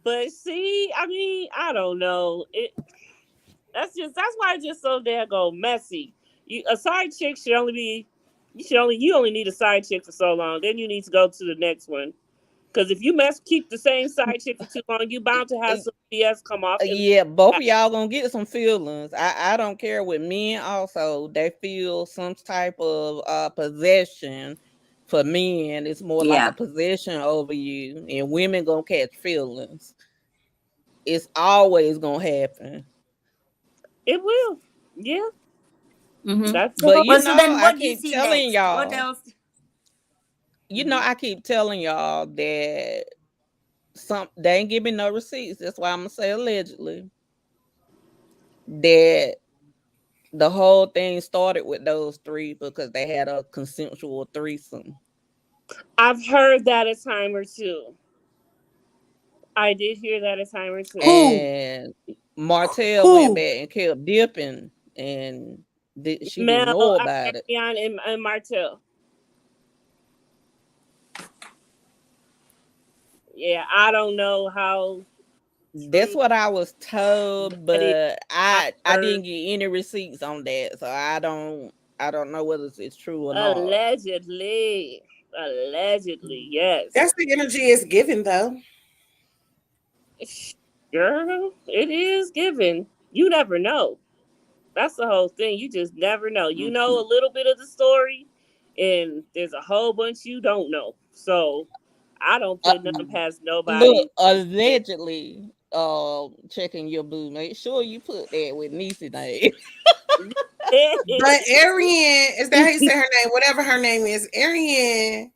Speaker 1: But see, I mean, I don't know. That's why it's just so daggone messy. A side chick should only be you only need a side chick for so long. Then you need to go to the next one. Because if you keep the same side chick for too long, you bound to have some BS come off.
Speaker 3: Yeah, both of y'all gonna get some feelings. I don't care with men also. They feel some type of possession. For men, it's more like a
Speaker 2: Yeah.
Speaker 3: possession over you, and women gonna catch feelings. It's always gonna happen.
Speaker 1: It will. Yeah,
Speaker 2: Mm-hmm.
Speaker 1: that's the
Speaker 3: But
Speaker 1: whole.
Speaker 3: you
Speaker 2: Well, so
Speaker 3: know,
Speaker 2: then
Speaker 3: I
Speaker 2: what do you
Speaker 3: keep
Speaker 2: see
Speaker 3: telling
Speaker 2: next? What
Speaker 3: y'all,
Speaker 2: else? Mm-hmm.
Speaker 3: I keep telling y'all that they ain't give me no receipts. That's why I'm gonna say allegedly that the whole thing started with those three because they had a consensual threesome.
Speaker 1: I've heard that a time or two. I did hear that a time or two.
Speaker 2: Who?
Speaker 3: And Martell went
Speaker 2: Who?
Speaker 3: back and kept dipping, and she didn't
Speaker 1: Mel,
Speaker 3: know about it.
Speaker 1: Ariane, and Martell. Yeah, I don't know how
Speaker 3: That's
Speaker 1: true
Speaker 3: what I was told,
Speaker 1: that is.
Speaker 3: but
Speaker 1: I
Speaker 3: I
Speaker 1: heard
Speaker 3: didn't get any receipts on that, so I don't know whether it's true or not.
Speaker 1: allegedly, allegedly, yes.
Speaker 4: That's the energy it's given, though.
Speaker 1: Girl, it is given. You never know. That's the whole thing. You just never know. You know
Speaker 2: Mm-hmm.
Speaker 1: a little bit of the story, and there's a whole bunch you don't know. So I don't
Speaker 3: Uh,
Speaker 1: put nothing past
Speaker 3: Look,
Speaker 1: nobody.
Speaker 3: allegedly, checking your boo. Make sure you put that with Niecy name.
Speaker 4: But Ariane, is that how you say her name? Whatever her name is, Ariane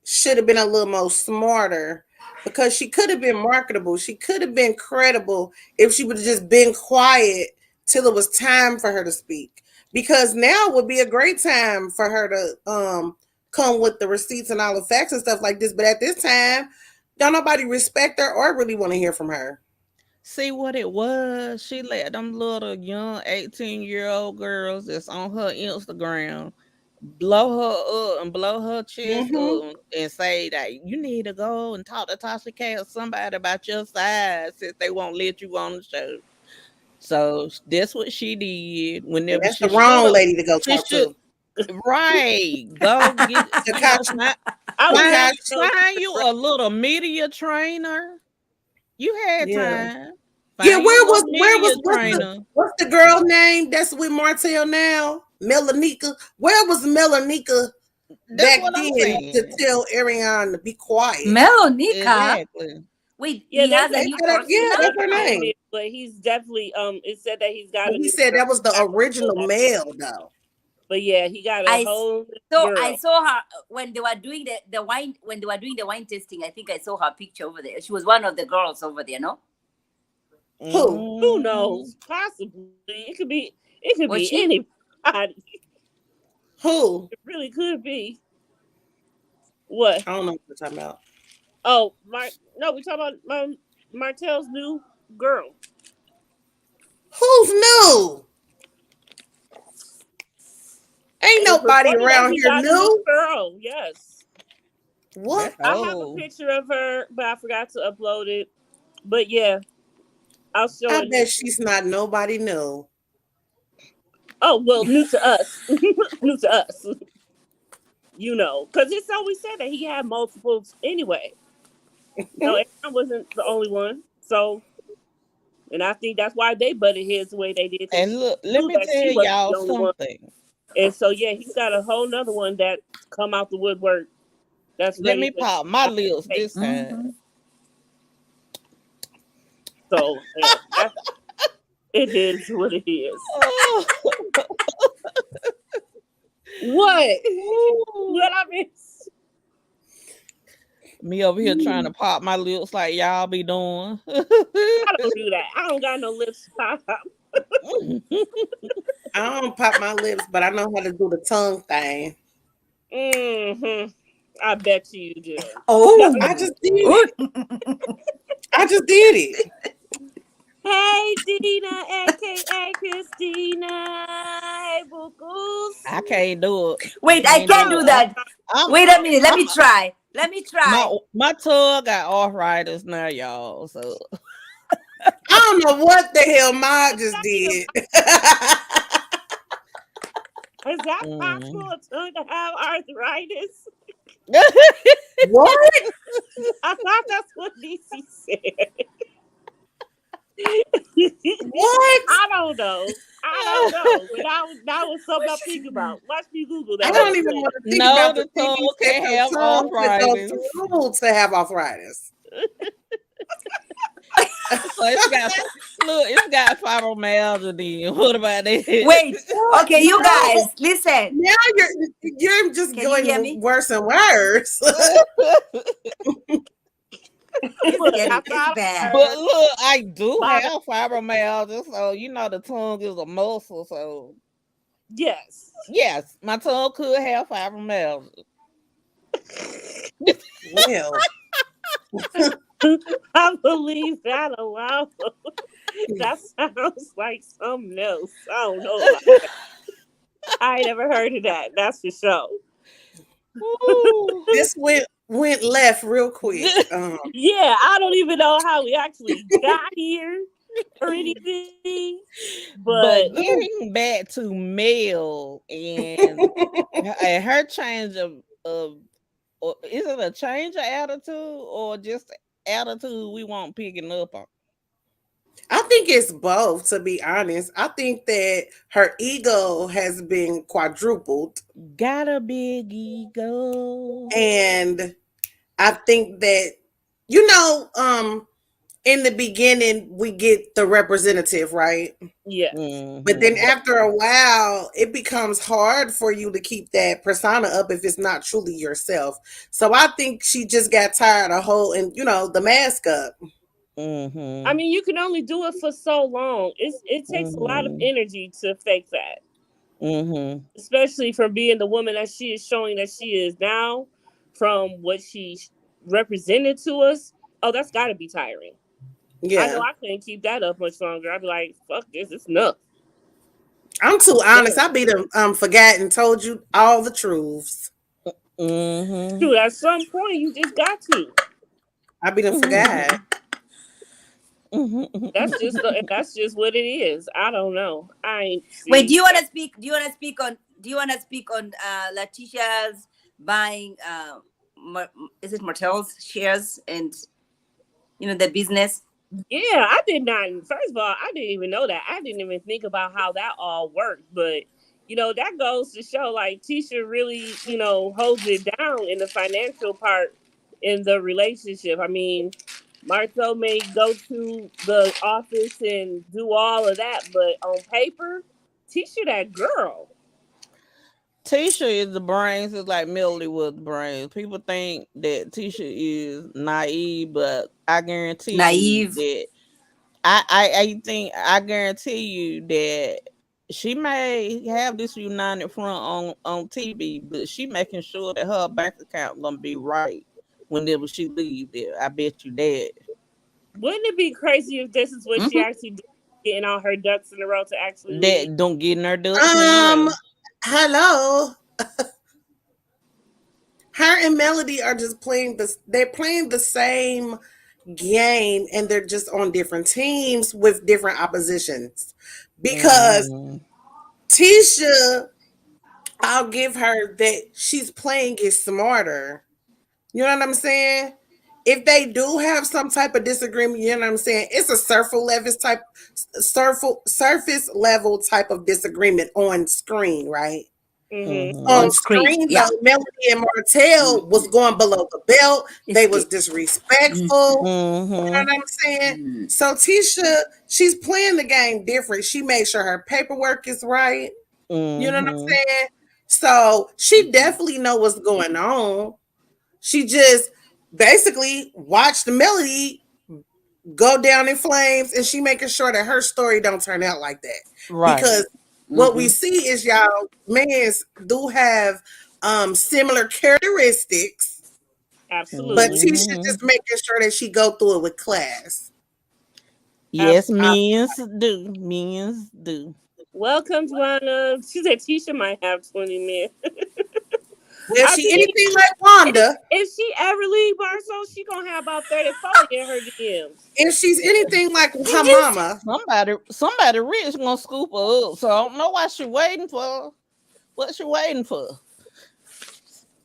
Speaker 4: should have been a little more smarter because she could have been marketable. She could have been credible if she would have just been quiet till it was time for her to speak. Because now would be a great time for her to come with the receipts and all the facts and stuff like this. But at this time, don't nobody respect her or really want to hear from her.
Speaker 3: See what it was? She let them little young 18-year-old girls that's on her Instagram blow her up and blow her chest
Speaker 4: Mm-hmm.
Speaker 3: up and say that you need to go and talk to Tasha K or somebody about your size since they won't let you on the show. So that's what she did
Speaker 4: And
Speaker 3: whenever
Speaker 4: that's the wrong lady to go
Speaker 3: she
Speaker 4: talk
Speaker 3: should
Speaker 4: to.
Speaker 3: right go get
Speaker 4: Takashi.
Speaker 1: I would love to know.
Speaker 3: find you a little media trainer. You had
Speaker 4: Yeah.
Speaker 3: time.
Speaker 4: Yeah,
Speaker 3: Find you a little media trainer.
Speaker 4: what's the girl name that's with Martell now? Melanika. Where was Melanika
Speaker 3: That's
Speaker 4: back
Speaker 3: what I'm
Speaker 4: then to
Speaker 3: saying.
Speaker 4: tell Ariane to be quiet?
Speaker 2: Melonica.
Speaker 3: Exactly.
Speaker 2: Wait,
Speaker 1: Yeah,
Speaker 2: he
Speaker 1: they
Speaker 2: has a
Speaker 1: said
Speaker 4: Ain't
Speaker 2: new
Speaker 4: that
Speaker 2: person
Speaker 4: yeah,
Speaker 2: now?
Speaker 4: that's
Speaker 1: another
Speaker 4: her name.
Speaker 1: female, but he's definitely it said that he's got
Speaker 4: But
Speaker 1: a
Speaker 4: he
Speaker 1: new
Speaker 4: said
Speaker 1: girl.
Speaker 4: that was the
Speaker 1: I don't know
Speaker 4: original
Speaker 1: that female.
Speaker 4: male though.
Speaker 1: But yeah, he got a
Speaker 2: I s-
Speaker 1: whole new
Speaker 2: so I
Speaker 1: girl.
Speaker 2: saw her when they were doing the wine when they were doing the wine tasting. I think I saw her picture over there. She was one of the girls over there. No,
Speaker 4: Who?
Speaker 1: Who
Speaker 3: Mhm.
Speaker 1: knows? Possibly it could be. It could
Speaker 2: was
Speaker 1: be
Speaker 2: she?
Speaker 1: anybody.
Speaker 4: Who?
Speaker 1: It really could be. What?
Speaker 4: I don't know what you're talking about.
Speaker 1: Oh, no, we talking about Martell's new girl.
Speaker 4: Who's new? Ain't
Speaker 1: It's
Speaker 4: nobody
Speaker 1: reported that
Speaker 4: around
Speaker 1: he
Speaker 4: here
Speaker 1: got a new
Speaker 4: new.
Speaker 1: girl. Yes,
Speaker 4: What?
Speaker 3: That's
Speaker 1: I have a
Speaker 3: old.
Speaker 1: picture of her, but I forgot to upload it. But yeah, I'll show
Speaker 4: I
Speaker 1: it
Speaker 4: bet
Speaker 1: next.
Speaker 4: she's not nobody new.
Speaker 1: Oh well, new to us, new to us. Because it's always said that he had multiples anyway. Aaron wasn't the only one. So, and I think that's why they butted heads the way they did because
Speaker 3: And
Speaker 1: she
Speaker 3: look, let
Speaker 1: knew
Speaker 3: me
Speaker 1: that she
Speaker 3: tell
Speaker 1: wasn't
Speaker 3: y'all
Speaker 1: the only one.
Speaker 3: something.
Speaker 1: And so, yeah, he's got a whole nother one that come out the woodwork that's
Speaker 3: Let
Speaker 1: ready
Speaker 3: me
Speaker 1: to
Speaker 3: pop my
Speaker 1: out
Speaker 3: lips
Speaker 1: the
Speaker 3: this
Speaker 1: face.
Speaker 3: time.
Speaker 2: Mm-hmm.
Speaker 1: So, yeah, it is what it is.
Speaker 3: Oh,
Speaker 1: What?
Speaker 3: ooh.
Speaker 1: What I miss?
Speaker 3: Me over here trying to pop my lips like y'all be doing.
Speaker 1: I don't do that. I don't got no lips pop.
Speaker 4: I don't pop my lips, but I know how to do the tongue thing.
Speaker 1: I bet you do.
Speaker 2: Oh,
Speaker 4: I just did it. I just did it.
Speaker 1: Hey, Dina, aka Christina. Hey, Boogles.
Speaker 3: I can't do it.
Speaker 2: wait, I can't do that.
Speaker 3: I'm,
Speaker 2: Wait a minute. Let me try. Let me try.
Speaker 3: my tongue got arthritis now, y'all. So
Speaker 4: I don't know what the hell Ma just did.
Speaker 1: Is that possible to have arthritis?
Speaker 4: What?
Speaker 1: I thought that's what DC said.
Speaker 4: What?
Speaker 1: I don't know. But that was something I'm thinking about. Watch me Google that.
Speaker 4: I don't even want to think
Speaker 3: No,
Speaker 4: about
Speaker 3: the
Speaker 4: the things
Speaker 3: tongue
Speaker 4: that
Speaker 3: can
Speaker 4: the
Speaker 3: have
Speaker 4: tongue
Speaker 3: arthritis.
Speaker 4: is so to have arthritis.
Speaker 3: So it's got fibromyalgia. Then what about that?
Speaker 2: Wait. Okay, you guys, listen.
Speaker 4: Now you're just
Speaker 2: Can you hear
Speaker 4: going
Speaker 2: me?
Speaker 4: worse and worse.
Speaker 2: It's bad.
Speaker 3: But look, I do have fibromyalgia, so you know the tongue is a muscle. So
Speaker 1: Yes.
Speaker 3: my tongue could have fibromyalgia.
Speaker 4: Well,
Speaker 1: I believe that alone. That sounds like something else. I don't know about that. I ain't never heard of that. That's for sure.
Speaker 4: this went left real quick.
Speaker 1: Yeah, I don't even know how we actually got here or anything.
Speaker 3: But
Speaker 1: But
Speaker 3: getting back to Mel and her change of or is it a change of attitude or just attitude we want picking up on?
Speaker 4: I think it's both, to be honest. I think that her ego has been quadrupled.
Speaker 3: Got a big ego.
Speaker 4: And I think that, in the beginning, we get the representative, right?
Speaker 1: yeah.
Speaker 4: But then after a while, it becomes hard for you to keep that persona up if it's not truly yourself. So I think she just got tired of holding, the mask up.
Speaker 1: I mean, you can only do it for so long. It takes a lot of energy to fake that. Especially from being the woman that she is showing that she is now, from what she represented to us. Oh, that's got to be tiring.
Speaker 4: Yeah.
Speaker 1: I know I couldn't keep that up much longer. I'd be like, fuck this, it's enough.
Speaker 4: I'm too honest. I be forgot and told you all the truths.
Speaker 1: Dude, at some point you just got to.
Speaker 4: I be forgot.
Speaker 1: That's just what it is. I don't know. I ain't.
Speaker 2: Wait, do you want to speak? Do you want to speak on Letitia's buying? Is it Martell's shares and the business?
Speaker 1: Yeah, I did not. First of all, I didn't even know that. I didn't even think about how that all worked. But that goes to show like Tisha really holds it down in the financial part in the relationship. I mean, Martell may go to the office and do all of that, but on paper, Tisha that girl.
Speaker 3: Tisha is the brains, it's like Melody was the brains. People think that Tisha is naive, but I guarantee you that I guarantee you that she may have this united front on TV, but she making sure that her bank account gonna be right whenever she leaves there. I bet you that.
Speaker 1: Wouldn't it be crazy if this is what she actually did, getting all her ducks in a row to actually leave?
Speaker 3: That don't get in her ducks in a row.
Speaker 4: Hello. Her and Melody are just playing this. They're playing the same game, and they're just on different teams with different oppositions. Because Tisha, I'll give her that she's playing it smarter. You know what I'm saying? If they do have some type of disagreement, you know what I'm saying? It's a surface level type of disagreement on screen, right? On screen,
Speaker 2: yeah.
Speaker 4: though, Melody and Martell was going below the belt. They was disrespectful. You know what I'm saying? So Tisha, she's playing the game different. She made sure her paperwork is right. You know what I'm saying? So she definitely know what's going on. She just basically watch the Melody go down in flames, and she making sure that her story don't turn out like that.
Speaker 3: Right.
Speaker 4: Because what we
Speaker 2: Mm-hmm.
Speaker 4: see is y'all mans do have similar characteristics, but
Speaker 1: Absolutely.
Speaker 4: Tisha
Speaker 3: Hmm.
Speaker 4: just making sure that she go through it with class.
Speaker 3: Yes,
Speaker 1: Abs-
Speaker 3: men's do. Men's do.
Speaker 1: Welcome, Joanna. She said Tisha might have 20 men.
Speaker 4: Well, if
Speaker 1: I
Speaker 4: she
Speaker 1: think
Speaker 4: anything like Wanda,
Speaker 1: if she ever leave Barcelona, she gonna have about 30, 40 in her DMs.
Speaker 4: if she's anything like
Speaker 2: Did
Speaker 4: her
Speaker 2: you
Speaker 4: mama,
Speaker 3: Somebody rich gonna scoop her up. So I don't know why she waiting for. What she waiting for?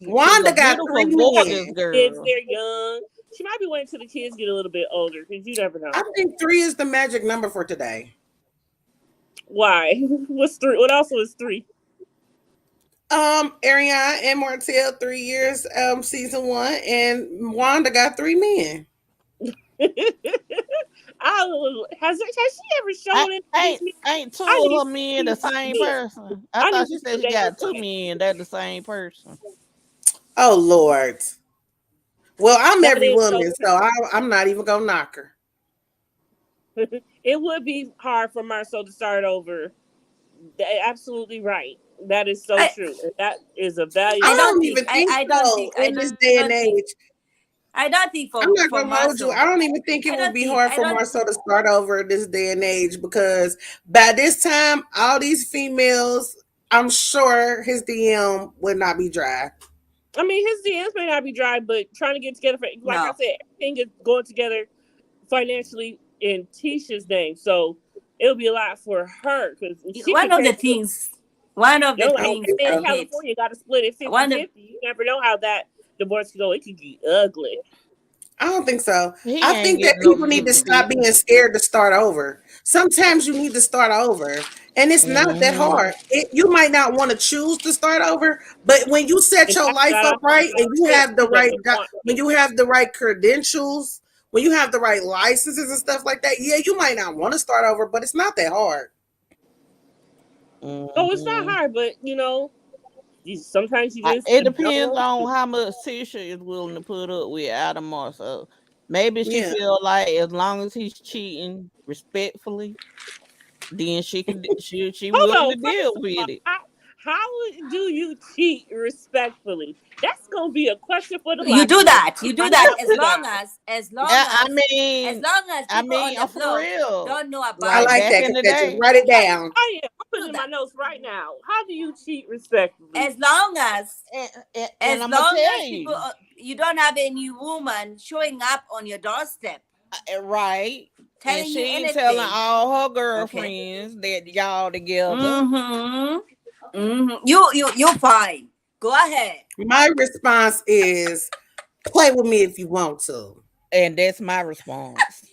Speaker 3: She's a
Speaker 4: Wanda got
Speaker 3: beautiful,
Speaker 4: 3 men.
Speaker 3: gorgeous
Speaker 1: Kids,
Speaker 3: girl.
Speaker 1: they're young. She might be waiting till the kids get a little bit older because you never know.
Speaker 4: I think 3 is the magic number for today.
Speaker 1: Why? What's three? What else was three?
Speaker 4: Ariana and Martell 3 years, season 1, and Wanda got 3 men.
Speaker 1: Has she ever
Speaker 3: I,
Speaker 1: shown any of these
Speaker 3: ain't
Speaker 1: men?
Speaker 3: ain't two
Speaker 1: I
Speaker 3: of
Speaker 1: need
Speaker 3: her
Speaker 1: to
Speaker 3: men
Speaker 1: see
Speaker 3: the
Speaker 1: these
Speaker 3: same
Speaker 1: men.
Speaker 3: person. I
Speaker 1: I
Speaker 3: thought
Speaker 1: need
Speaker 3: she
Speaker 1: to see
Speaker 3: said
Speaker 1: what
Speaker 3: she
Speaker 1: they
Speaker 3: got
Speaker 1: look
Speaker 3: two
Speaker 1: like.
Speaker 3: men. They're the same person.
Speaker 4: Oh Lord. Well, I'm
Speaker 1: That
Speaker 4: every
Speaker 1: is so
Speaker 4: woman, so I'm not even gonna knock her.
Speaker 1: true. It would be hard for Marcel to start over. Absolutely right. That is so
Speaker 2: I
Speaker 1: true. That is a
Speaker 4: I
Speaker 2: I
Speaker 1: valuable.
Speaker 2: don't
Speaker 4: don't
Speaker 2: think
Speaker 4: even think so
Speaker 2: I
Speaker 4: in this day and
Speaker 2: don't think
Speaker 4: age.
Speaker 2: I don't think
Speaker 4: I'm not
Speaker 2: for
Speaker 4: gonna hold you.
Speaker 2: Marcel.
Speaker 4: I don't even think it
Speaker 2: I
Speaker 4: would
Speaker 2: don't
Speaker 4: be
Speaker 2: think
Speaker 4: hard
Speaker 2: I
Speaker 4: for
Speaker 2: don't
Speaker 4: Marcel to start over in this day and age, because by this time, all these females, I'm sure his DM would not be dry.
Speaker 1: I mean, his DMs may not be dry, but trying to get together for, like I
Speaker 2: no.
Speaker 1: said, everything is going together financially in Tisha's name. So it'll be a lot for her because she
Speaker 2: One
Speaker 1: could
Speaker 2: of
Speaker 1: pay
Speaker 2: the
Speaker 1: for.
Speaker 2: things one of
Speaker 1: You
Speaker 2: the
Speaker 1: know, like
Speaker 2: things
Speaker 1: in
Speaker 2: of it
Speaker 1: California, got to split it
Speaker 2: one of
Speaker 1: 50-50. You never know how that divorce could go. It could get ugly.
Speaker 4: I don't think so.
Speaker 3: He
Speaker 4: I
Speaker 3: ain't
Speaker 4: think that
Speaker 3: getting no
Speaker 4: people need to
Speaker 3: 50
Speaker 4: stop
Speaker 3: 50.
Speaker 4: being scared to start over. Sometimes you need to start over, and it's not that
Speaker 3: Hmm.
Speaker 4: hard. You might not want to choose to start over, but when you set
Speaker 1: And
Speaker 4: your
Speaker 1: that's
Speaker 4: life
Speaker 1: not
Speaker 4: up right, and you
Speaker 1: it.
Speaker 4: have the
Speaker 1: You never
Speaker 4: right,
Speaker 1: want
Speaker 4: when
Speaker 1: it.
Speaker 4: you have the right credentials, when you have the right licenses and stuff like that, yeah, you might not want to start over, but it's not that hard.
Speaker 1: Oh, it's not
Speaker 3: Hmm.
Speaker 1: hard, but sometimes you just
Speaker 3: It
Speaker 1: don't
Speaker 3: depends
Speaker 1: want to.
Speaker 3: on how much Tisha is willing to put up with Adamar. So maybe she
Speaker 4: Yeah.
Speaker 3: feel like as long as he's cheating respectfully, then she
Speaker 1: Hold
Speaker 3: willing
Speaker 1: on.
Speaker 3: to deal
Speaker 1: First of all,
Speaker 3: with it.
Speaker 1: how do you cheat respectfully? That's gonna be a question for the
Speaker 2: you
Speaker 1: locker
Speaker 2: do
Speaker 1: room.
Speaker 2: that. You do
Speaker 1: Find
Speaker 2: that
Speaker 1: out who got it.
Speaker 3: Yeah,
Speaker 2: as
Speaker 3: mean,
Speaker 2: long as people on the
Speaker 3: I'm for
Speaker 2: block
Speaker 3: real.
Speaker 2: don't know
Speaker 4: I
Speaker 2: about
Speaker 3: Like
Speaker 4: like
Speaker 2: it.
Speaker 3: back
Speaker 4: that,
Speaker 3: in the
Speaker 4: Confessions.
Speaker 3: day.
Speaker 4: Write it down.
Speaker 1: I am. I'm putting
Speaker 2: Do
Speaker 1: in my
Speaker 2: that.
Speaker 1: notes right now. How do you cheat respectfully?
Speaker 2: As long
Speaker 3: And
Speaker 2: as
Speaker 3: I'm gonna
Speaker 2: long
Speaker 3: tell
Speaker 2: as people
Speaker 3: you,
Speaker 2: you don't have any woman showing up on your doorstep
Speaker 3: right? And
Speaker 2: telling
Speaker 3: she
Speaker 2: you
Speaker 3: ain't telling
Speaker 2: anything.
Speaker 3: all her
Speaker 2: Okay.
Speaker 3: girlfriends that y'all together.
Speaker 2: Mm-hmm. Mm-hmm. You're fine. Go ahead.
Speaker 4: My response is play with me if you want to.
Speaker 3: And that's my response.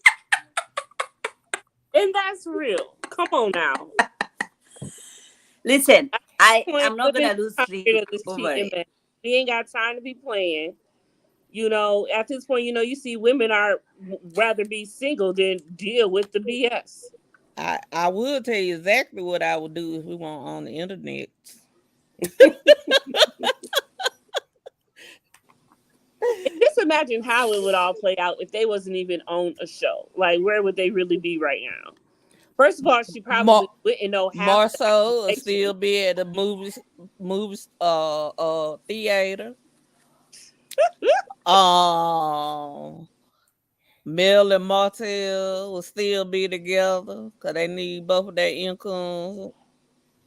Speaker 1: And that's real. Come on now.
Speaker 2: Listen,
Speaker 1: Point
Speaker 2: I'm not
Speaker 1: women
Speaker 2: gonna lose
Speaker 1: tired
Speaker 2: sleep
Speaker 1: of this
Speaker 2: over
Speaker 1: cheating
Speaker 2: it.
Speaker 1: man. We ain't got time to be playing. At this point, you see women are rather be single than deal with the BS.
Speaker 3: I will tell you exactly what I would do if we weren't on the internet.
Speaker 1: And just imagine how it would all play out if they wasn't even on a show. Like, where would they really be right now? First of all, she
Speaker 3: More,
Speaker 1: probably wouldn't know half
Speaker 3: more
Speaker 1: of the
Speaker 3: so, will still
Speaker 1: accusations.
Speaker 3: be at the movies, theater. Um, Mel and Martell will still be together because they need both of their incomes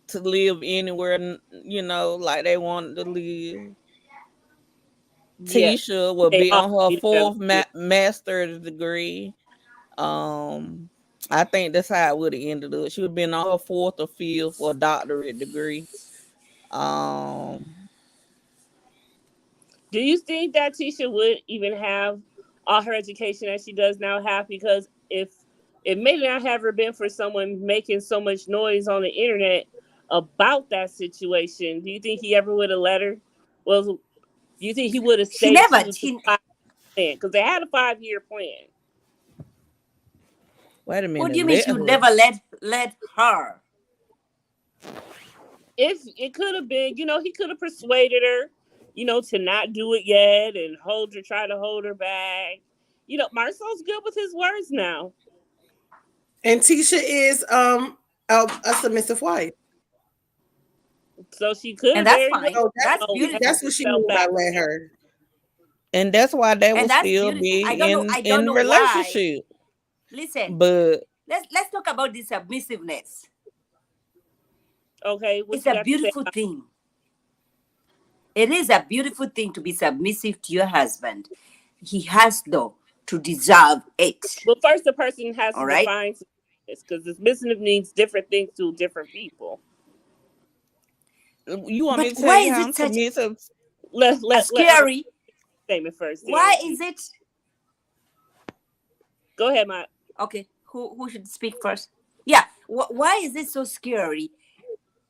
Speaker 3: to live anywhere, like they wanted to live.
Speaker 1: Yeah,
Speaker 3: Tisha will
Speaker 1: they
Speaker 3: be
Speaker 1: all
Speaker 3: on her
Speaker 1: be together.
Speaker 3: fourth master's degree. Um, I think that's how it would have ended up. She would have been on her fourth or fifth or doctorate degree. Um,
Speaker 1: Do you think that Tisha would even have all her education that she does now have? Because if it may not have her been for someone making so much noise on the internet about that situation, do you think he ever would have let her? Well, do you think he would have
Speaker 2: She
Speaker 1: stayed
Speaker 2: never
Speaker 1: true to the
Speaker 2: she
Speaker 1: 5 plan? Because they had a 5-year plan.
Speaker 3: Wait a
Speaker 2: what do
Speaker 3: minute,
Speaker 2: you mean
Speaker 3: let
Speaker 2: she would
Speaker 3: her.
Speaker 2: never let her?
Speaker 1: If it could have been, he could have persuaded her. to not do it yet and try to hold her back. Marcel's good with his words now.
Speaker 4: And Tisha is a submissive wife.
Speaker 1: So she could
Speaker 2: And that's
Speaker 1: very well
Speaker 2: fine.
Speaker 4: So
Speaker 2: That's
Speaker 1: let
Speaker 2: beautiful.
Speaker 4: that's what she
Speaker 1: herself
Speaker 4: means by
Speaker 1: back.
Speaker 4: let her.
Speaker 3: And that's why they
Speaker 2: And
Speaker 3: will
Speaker 2: that's
Speaker 3: still
Speaker 2: beautiful.
Speaker 3: be
Speaker 2: I don't
Speaker 3: in
Speaker 2: know why.
Speaker 3: relationship.
Speaker 2: Listen,
Speaker 3: But
Speaker 2: let's talk about this submissiveness.
Speaker 1: Okay, what
Speaker 2: It's
Speaker 1: you
Speaker 2: a
Speaker 1: got to say
Speaker 2: beautiful
Speaker 1: about
Speaker 2: thing. It is a beautiful thing to be submissive to your husband. He has though to deserve it.
Speaker 1: Well, first the person has
Speaker 2: All
Speaker 1: to
Speaker 2: right.
Speaker 1: define this because submissive means different things to different people.
Speaker 3: you want me
Speaker 2: But
Speaker 3: to tell
Speaker 2: why
Speaker 3: you
Speaker 2: is
Speaker 3: how
Speaker 2: it
Speaker 3: I'm
Speaker 2: such
Speaker 3: submissive?
Speaker 2: a
Speaker 1: Let
Speaker 2: scary?
Speaker 1: statement first,
Speaker 2: Why
Speaker 1: then
Speaker 2: is it?
Speaker 1: go ahead, my.
Speaker 2: Okay, who should speak first? Yeah. Why is it so scary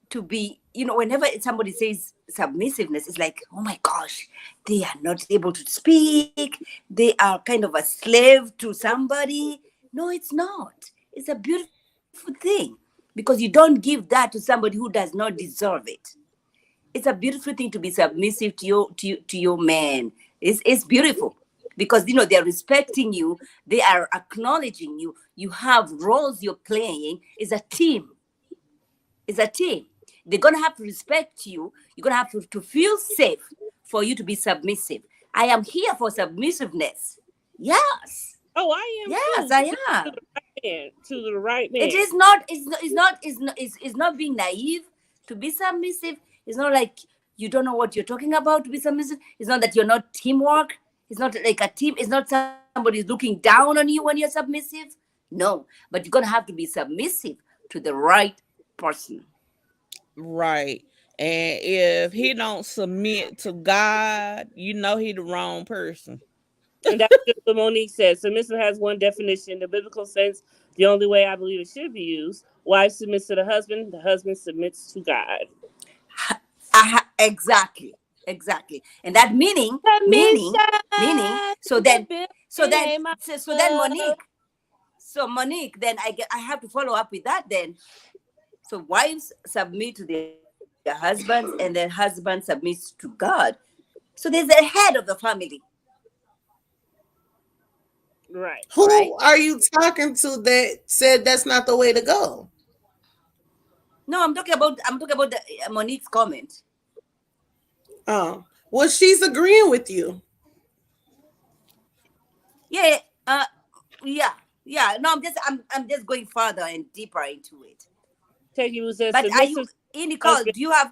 Speaker 2: to be? Whenever somebody says submissiveness, it's like, oh my gosh, they are not able to speak. They are kind of a slave to somebody. No, it's not. It's a beautiful thing because you don't give that to somebody who does not deserve it. It's a beautiful thing to be submissive to your man. It's beautiful because they are respecting you, they are acknowledging you. You have roles you're playing. It's a team. It's a team. They're gonna have to respect you. You're gonna have to feel safe for you to be submissive. I am here for submissiveness. Yes,
Speaker 1: Oh, I am
Speaker 2: yes,
Speaker 1: too.
Speaker 2: I
Speaker 1: Submit to
Speaker 2: am.
Speaker 1: the right man. To the right
Speaker 2: It
Speaker 1: man.
Speaker 2: is not. It's not being naive to be submissive. It's not like you don't know what you're talking about to be submissive. It's not that you're not teamwork. It's not like a team. It's not somebody's looking down on you when you're submissive. No, but you're gonna have to be submissive to the right person.
Speaker 3: Right. And if he don't submit to God, he the wrong person.
Speaker 1: And that's just what Monique said. Submissive has one definition. In the biblical sense, the only way I believe it should be used. Wife submits to the husband submits to God.
Speaker 2: Exactly, and that meaning.
Speaker 1: Submission
Speaker 2: So
Speaker 1: in the
Speaker 2: then,
Speaker 1: building,
Speaker 2: so then,
Speaker 1: hey, my
Speaker 2: so then,
Speaker 1: love.
Speaker 2: Monique. Then I have to follow up with that. Then, so wives submit to their husbands, and then husband submits to God. So there's a head of the family,
Speaker 1: Right.
Speaker 2: all right?
Speaker 4: Who are you talking to that said that's not the way to go?
Speaker 2: No, I'm talking about the, Monique's comment.
Speaker 4: Oh, well, she's agreeing with you.
Speaker 2: Yeah, yeah, yeah. No, I'm just going further and deeper into it.
Speaker 1: Tell you says
Speaker 2: But are you
Speaker 1: submissive
Speaker 2: Nicole?
Speaker 1: husband
Speaker 2: Do you have?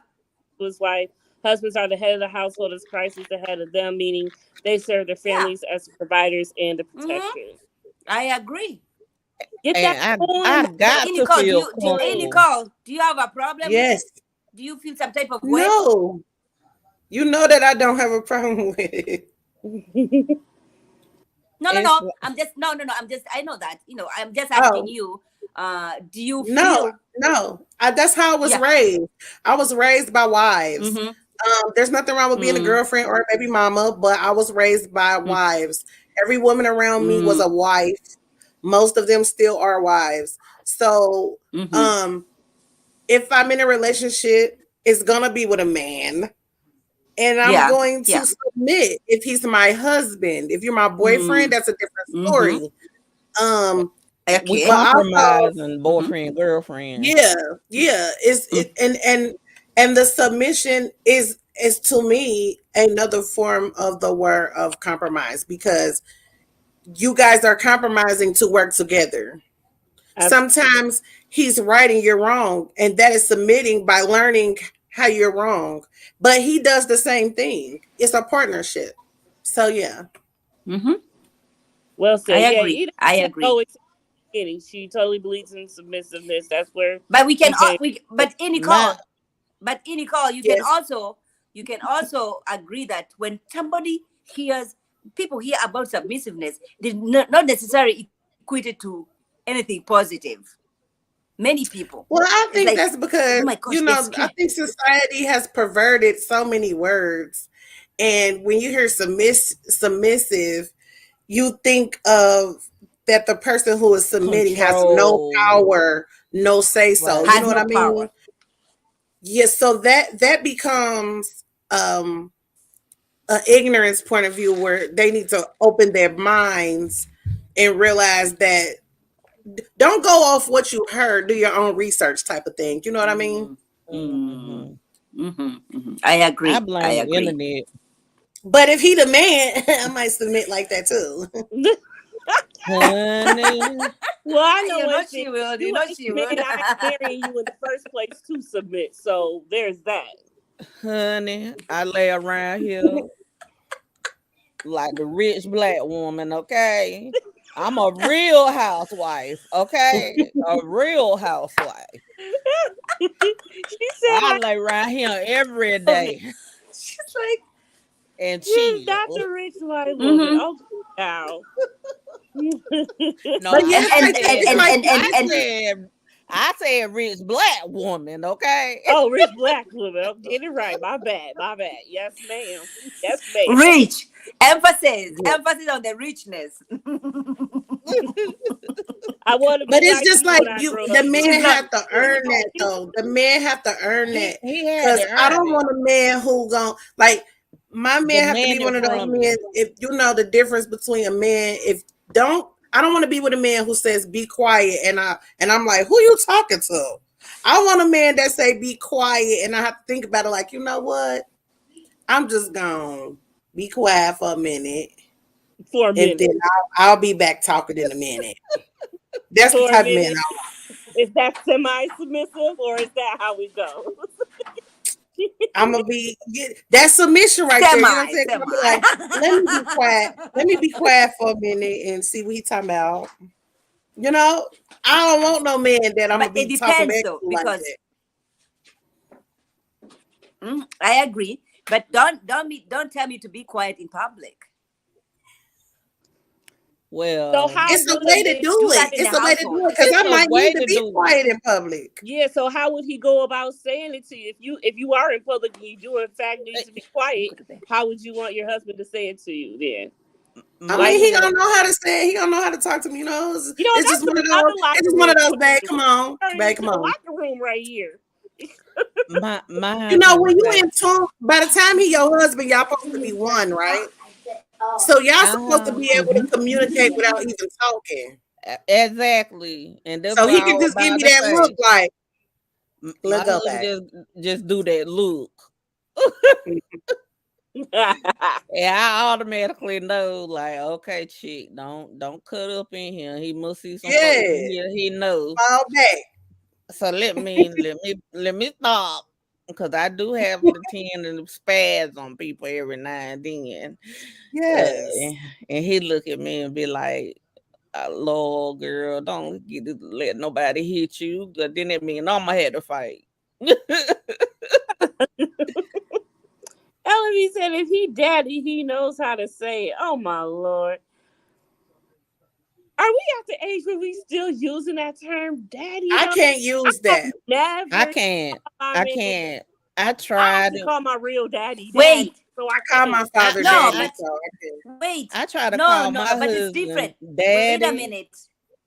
Speaker 1: to his wife. Husbands are the head of the household as Christ is the head of them, meaning they serve their
Speaker 2: Yeah.
Speaker 1: families as the providers and the
Speaker 2: Mm-hmm.
Speaker 1: protectors.
Speaker 2: I agree.
Speaker 1: Get that
Speaker 3: And I
Speaker 1: on.
Speaker 2: But
Speaker 3: got to
Speaker 2: Nicole,
Speaker 3: feel comfortable.
Speaker 2: Nicole, do you have a problem with
Speaker 4: Yes.
Speaker 2: it? Do you feel some type of way?
Speaker 4: No. You know that I don't have a problem with it.
Speaker 2: No, no,
Speaker 3: It's
Speaker 2: no. I'm just no, no, no. I know that. I'm just asking
Speaker 4: Oh,
Speaker 2: you. Do you
Speaker 4: no,
Speaker 2: feel?
Speaker 4: no. That's how I was
Speaker 2: Yeah.
Speaker 4: raised. I was raised by wives.
Speaker 2: Mm-hmm.
Speaker 4: There's nothing wrong with being a
Speaker 2: Mm,
Speaker 4: girlfriend or a baby mama, but I was raised by
Speaker 2: mm,
Speaker 4: wives. Every woman around me was
Speaker 2: mm,
Speaker 4: a wife. Most of them still are wives. So,
Speaker 2: mm-hmm.
Speaker 4: um, if I'm in a relationship, it's gonna be with a man. And I'm
Speaker 2: Yeah.
Speaker 4: going to
Speaker 2: Yeah.
Speaker 4: submit if he's my husband. If you're my boyfriend,
Speaker 2: Mm,
Speaker 4: that's a different
Speaker 2: mm-hmm.
Speaker 4: story. Um,
Speaker 3: we
Speaker 2: Okay.
Speaker 4: but also,
Speaker 3: compromising
Speaker 2: Mm-hmm.
Speaker 3: boyfriend girlfriend.
Speaker 4: yeah, yeah, it's
Speaker 2: Mm,
Speaker 4: it and the submission is to me another form of the word of compromise because you guys are compromising to work together.
Speaker 1: Absolutely.
Speaker 4: Sometimes he's right and you're wrong, and that is submitting by learning how you're wrong. But he does the same thing. It's a partnership. So yeah.
Speaker 2: mm-hmm.
Speaker 1: Well
Speaker 2: I
Speaker 1: said. Yeah,
Speaker 2: agree.
Speaker 1: you
Speaker 2: I
Speaker 1: don't
Speaker 2: agree.
Speaker 1: know it's beginning. She totally believes in submissiveness. That's where
Speaker 2: But we can
Speaker 1: we
Speaker 2: all
Speaker 1: came.
Speaker 2: we
Speaker 1: from.
Speaker 2: but any
Speaker 3: My
Speaker 2: call you can
Speaker 4: Yes.
Speaker 2: also agree that when somebody hears people hear about submissiveness, they not necessarily equate it to anything positive. Many people,
Speaker 4: Well, I
Speaker 2: it's
Speaker 4: think
Speaker 2: like,
Speaker 4: that's
Speaker 2: oh
Speaker 4: because,
Speaker 2: my gosh, they're
Speaker 4: I
Speaker 2: scared.
Speaker 4: think society has perverted so many words. And when you hear submissive, you think of that the person who is submitting has no
Speaker 3: control.
Speaker 4: power, no say so.
Speaker 3: Right.
Speaker 4: You
Speaker 2: Has
Speaker 4: know what
Speaker 2: no
Speaker 4: I mean?
Speaker 2: power.
Speaker 4: Yes, so that becomes an ignorance point of view where they need to open their minds and realize that don't go off what you heard, do your own research type of thing. You know what I mean?
Speaker 3: Mm-hmm.
Speaker 2: I
Speaker 3: I
Speaker 2: agree. I
Speaker 3: blame the
Speaker 2: agree.
Speaker 3: internet.
Speaker 4: But if he the man, I might submit like that too.
Speaker 3: Honey.
Speaker 1: Well, I know
Speaker 2: You know
Speaker 1: one thing.
Speaker 2: she will. You
Speaker 1: You
Speaker 2: know
Speaker 1: ain't
Speaker 2: she
Speaker 1: man.
Speaker 2: will.
Speaker 1: I ain't marrying you in the first place to submit. So there's that.
Speaker 3: Honey, I lay around here like the rich black woman, okay? I'm a real housewife, okay? A real housewife.
Speaker 1: She said,
Speaker 3: I lay around here every
Speaker 2: Okay.
Speaker 3: day
Speaker 2: She's like,
Speaker 3: and
Speaker 1: "Yes,
Speaker 3: chill.
Speaker 1: Dr. Rich White Woman."
Speaker 2: mm-hmm.
Speaker 1: Okay, now.
Speaker 3: No,
Speaker 4: But yeah,
Speaker 2: and and and
Speaker 4: it's
Speaker 2: and
Speaker 4: like
Speaker 2: and and, and
Speaker 3: I said rich black woman, okay?
Speaker 1: Oh, rich black woman. Oh, get it right. My bad. My bad. Yes, ma'am. Yes, ma'am.
Speaker 2: rich. Emphasis.
Speaker 3: Yeah.
Speaker 2: Emphasis on the richness.
Speaker 1: I want to
Speaker 4: but
Speaker 1: be
Speaker 4: it's
Speaker 1: like
Speaker 4: just
Speaker 1: you
Speaker 4: like
Speaker 1: when I
Speaker 4: you
Speaker 1: grow
Speaker 4: the
Speaker 1: up.
Speaker 2: She's
Speaker 4: man
Speaker 2: not.
Speaker 4: have to earn that though. The man have to earn
Speaker 3: he
Speaker 4: that.
Speaker 3: he had
Speaker 4: Cause
Speaker 3: to
Speaker 4: I
Speaker 3: earn
Speaker 4: don't
Speaker 3: it.
Speaker 4: want a man who gon' like my man have to be
Speaker 3: Demand
Speaker 4: one
Speaker 3: it
Speaker 4: of those
Speaker 3: from
Speaker 4: men.
Speaker 3: you.
Speaker 4: If you know the difference between a man, if don't I don't want to be with a man who says be quiet and I'm like, who you talking to? I want a man that say be quiet and I have to think about it like, you know what? I'm just gonna be quiet for a minute
Speaker 1: For a
Speaker 4: and then
Speaker 1: minute.
Speaker 4: I'll be back talking in a minute. That's the
Speaker 1: For a
Speaker 4: type of man
Speaker 1: minute.
Speaker 4: I
Speaker 1: Is that semi-submissive or is that how we go?
Speaker 4: I'm gonna be that submission right there. You know what I'm
Speaker 2: Semi.
Speaker 4: saying? I'm gonna be like, let me be quiet. Let me be quiet for a minute and see what he talking about. You know, I don't want no man that I'm
Speaker 2: But
Speaker 4: gonna
Speaker 2: it
Speaker 4: be talking
Speaker 2: depends
Speaker 4: back
Speaker 2: though,
Speaker 4: to like
Speaker 2: because
Speaker 4: that.
Speaker 2: I agree. But don't tell me to be quiet in public.
Speaker 1: So
Speaker 3: Well,
Speaker 1: how
Speaker 4: It's a
Speaker 1: would a
Speaker 4: way to
Speaker 1: man?
Speaker 4: do
Speaker 2: Do that
Speaker 4: it.
Speaker 2: in the
Speaker 4: It's a way to
Speaker 2: household.
Speaker 4: do it because
Speaker 3: it's
Speaker 4: I
Speaker 3: a
Speaker 4: might need
Speaker 3: way
Speaker 4: to
Speaker 3: to
Speaker 4: be
Speaker 3: do
Speaker 4: quiet
Speaker 3: it.
Speaker 4: in public.
Speaker 1: Yeah. So how would he go about saying it to you? If you are in public and you do in fact need to be quiet,
Speaker 2: Go to bed.
Speaker 1: how would you want your husband to say it to you then?
Speaker 4: I
Speaker 3: My
Speaker 1: Like,
Speaker 4: mean, he
Speaker 3: husband,
Speaker 4: don't know how to say it. He don't know how to talk to me. You know, it's just
Speaker 1: that's
Speaker 4: one of those.
Speaker 1: another
Speaker 4: It's
Speaker 1: locker
Speaker 4: just one
Speaker 1: room
Speaker 4: of those. Babe,
Speaker 1: question.
Speaker 4: come on,
Speaker 1: Turning
Speaker 4: babe,
Speaker 1: into
Speaker 4: come
Speaker 1: a
Speaker 4: on.
Speaker 1: locker room right here.
Speaker 3: my
Speaker 4: You know,
Speaker 3: husband
Speaker 4: when
Speaker 3: was
Speaker 4: you
Speaker 3: like,
Speaker 4: in tune, by the time he your husband, y'all supposed to be one, right? So y'all supposed to be able to
Speaker 3: mhm,
Speaker 4: communicate without even talking.
Speaker 3: exactly, and that's
Speaker 4: So
Speaker 3: what
Speaker 4: he
Speaker 3: I
Speaker 4: can
Speaker 3: was
Speaker 4: just give
Speaker 3: about
Speaker 4: me
Speaker 3: to
Speaker 4: that look
Speaker 3: say.
Speaker 4: like,
Speaker 3: My
Speaker 4: let go
Speaker 3: husband
Speaker 4: back.
Speaker 3: just do that look. And I automatically know, like, okay, chick, don't cut up in here. He must see some folks
Speaker 4: Yeah,
Speaker 3: in here. He knows.
Speaker 4: fall back.
Speaker 3: So let me stop, because I do have the tend and spaz on people every now and then.
Speaker 4: Yes.
Speaker 3: And he look at me and be like, Lord, girl, don't let nobody hit you. But then it mean I'm gonna have to fight.
Speaker 1: Ellery said if he daddy, he knows how to say it. Oh my lord. Are we at the age where we still using that term daddy
Speaker 4: I
Speaker 1: though?
Speaker 4: can't
Speaker 1: I
Speaker 4: use
Speaker 1: have
Speaker 4: that.
Speaker 3: I
Speaker 1: never
Speaker 3: can't.
Speaker 1: called my
Speaker 3: I
Speaker 1: man.
Speaker 3: can't. I
Speaker 1: I
Speaker 3: tried
Speaker 1: actually
Speaker 3: it.
Speaker 1: call my real daddy daddy.
Speaker 2: Wait,
Speaker 1: So
Speaker 4: I
Speaker 1: I
Speaker 4: call
Speaker 1: can't.
Speaker 4: my
Speaker 3: I
Speaker 4: father
Speaker 2: no,
Speaker 3: I
Speaker 4: daddy,
Speaker 2: but
Speaker 4: so I can.
Speaker 2: wait,
Speaker 3: I try to
Speaker 2: no,
Speaker 3: call
Speaker 2: no,
Speaker 3: my
Speaker 2: but it's
Speaker 3: husband
Speaker 2: different. Wait a
Speaker 3: daddy,
Speaker 2: minute.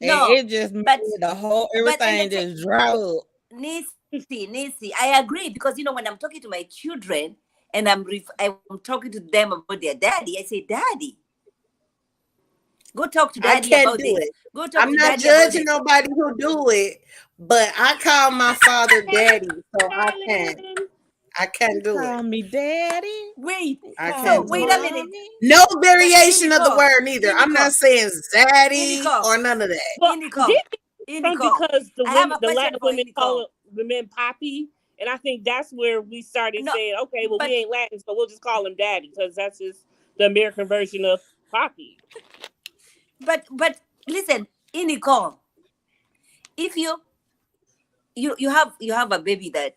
Speaker 3: and
Speaker 2: No,
Speaker 3: it just made
Speaker 2: but
Speaker 3: the whole
Speaker 2: and
Speaker 3: everything just dry up.
Speaker 2: Nisi, I agree because when I'm talking to my children and I'm talking to them about their daddy, I say, "Daddy, go talk to
Speaker 4: I
Speaker 2: daddy
Speaker 4: can't
Speaker 2: about
Speaker 4: do
Speaker 2: this.
Speaker 4: it.
Speaker 2: Go talk
Speaker 4: I'm
Speaker 2: to
Speaker 4: not
Speaker 2: daddy about
Speaker 4: judging
Speaker 2: this."
Speaker 4: nobody who do it, but I call my father daddy, so I can't.
Speaker 1: Darling.
Speaker 4: I
Speaker 3: He
Speaker 4: can't do it.
Speaker 3: call me daddy.
Speaker 2: Wait,
Speaker 3: He
Speaker 4: I
Speaker 3: call
Speaker 2: so
Speaker 4: can't
Speaker 3: me
Speaker 4: do
Speaker 2: wait
Speaker 4: it.
Speaker 2: a minute.
Speaker 3: mommy.
Speaker 4: No
Speaker 2: But
Speaker 4: variation of the
Speaker 2: Inico,
Speaker 4: word either. I'm not
Speaker 2: Inico,
Speaker 4: saying zaddy
Speaker 2: Inico,
Speaker 4: or none of that.
Speaker 1: Well,
Speaker 2: Inico,
Speaker 1: this is from
Speaker 2: Inico.
Speaker 1: because the
Speaker 2: I have
Speaker 1: women,
Speaker 2: a
Speaker 1: the
Speaker 2: question
Speaker 1: Latin
Speaker 2: for
Speaker 1: women call
Speaker 2: Inico.
Speaker 1: it the men Poppy, and I think that's where we started
Speaker 2: No,
Speaker 1: saying, okay, well, we
Speaker 2: but
Speaker 1: ain't Latin, so we'll just call him Daddy because that's just the American version of Poppy.
Speaker 2: but listen, Inico. If you have a baby that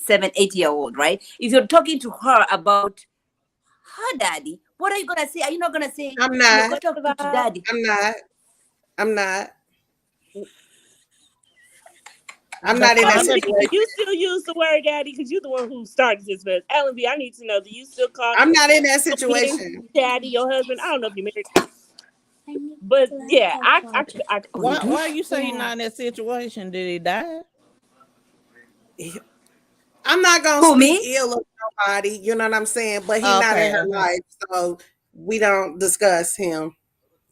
Speaker 2: 7, 8 year old, right? If you're talking to her about her daddy, what are you gonna say? Are you not gonna say,
Speaker 4: I'm
Speaker 2: go
Speaker 4: not.
Speaker 2: talk to daddy?
Speaker 4: I'm not. I'm not. I'm
Speaker 3: The
Speaker 4: not in that
Speaker 3: father,
Speaker 1: Ellen B, do
Speaker 4: situation.
Speaker 1: you still use the word daddy? Because you're the one who started this mess. Ellen B, I need to know, do you still call
Speaker 4: I'm not in that
Speaker 1: your men
Speaker 4: situation.
Speaker 1: daddy, your husband? I don't know if you're married. But yeah, I
Speaker 2: Oh, you
Speaker 3: why
Speaker 2: do?
Speaker 3: you say he not in that situation? Did he die?
Speaker 4: I'm not gonna
Speaker 2: Who,
Speaker 4: speak
Speaker 2: me?
Speaker 4: ill of nobody, you know what I'm saying? But he not in
Speaker 3: Okay.
Speaker 4: her life, so we don't discuss him.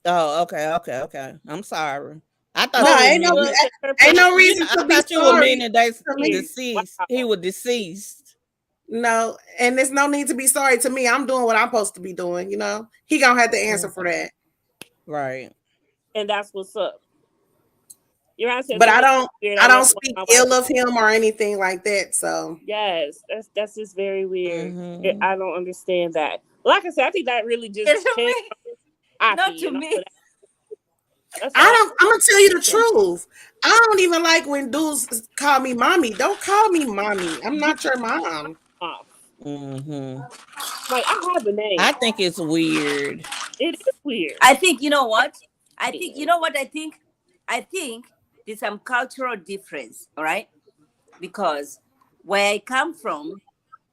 Speaker 3: Oh, okay. I'm sorry. I thought
Speaker 4: No,
Speaker 3: you were
Speaker 1: Oh,
Speaker 4: ain't no
Speaker 1: you
Speaker 3: meaning.
Speaker 1: interpret
Speaker 4: ain't
Speaker 1: it
Speaker 4: no reason
Speaker 3: I
Speaker 4: to be
Speaker 3: thought you were
Speaker 4: sorry
Speaker 3: meaning they
Speaker 4: to me.
Speaker 1: weird.
Speaker 3: deceased.
Speaker 1: Wow.
Speaker 3: He was deceased.
Speaker 4: No, and there's no need to be sorry to me. I'm doing what I'm supposed to be doing, you know. He gonna have to answer for that.
Speaker 3: Right.
Speaker 1: And that's what's up. You're right, said
Speaker 4: But
Speaker 1: to me weird. I
Speaker 4: I don't
Speaker 1: never want
Speaker 4: speak
Speaker 1: my wife
Speaker 4: ill
Speaker 1: to.
Speaker 4: of him or anything like that. So
Speaker 1: Yes, that's just very weird.
Speaker 3: Mm-hmm.
Speaker 1: I don't understand that. Like I said, I think that really
Speaker 2: It's
Speaker 1: just
Speaker 2: to
Speaker 1: came
Speaker 2: me,
Speaker 1: from Aki,
Speaker 2: not to me.
Speaker 1: that's all.
Speaker 4: I'm gonna tell you the truth. I don't even like when dudes call me mommy. Don't call me mommy. I'm
Speaker 1: You
Speaker 4: not your mom.
Speaker 1: off.
Speaker 3: Mm-hmm.
Speaker 1: Like I have a name.
Speaker 3: I think it's weird.
Speaker 1: It is weird.
Speaker 2: I think you know
Speaker 1: I
Speaker 2: what. I think you know what. I think there's some cultural difference. All right, because where I come from,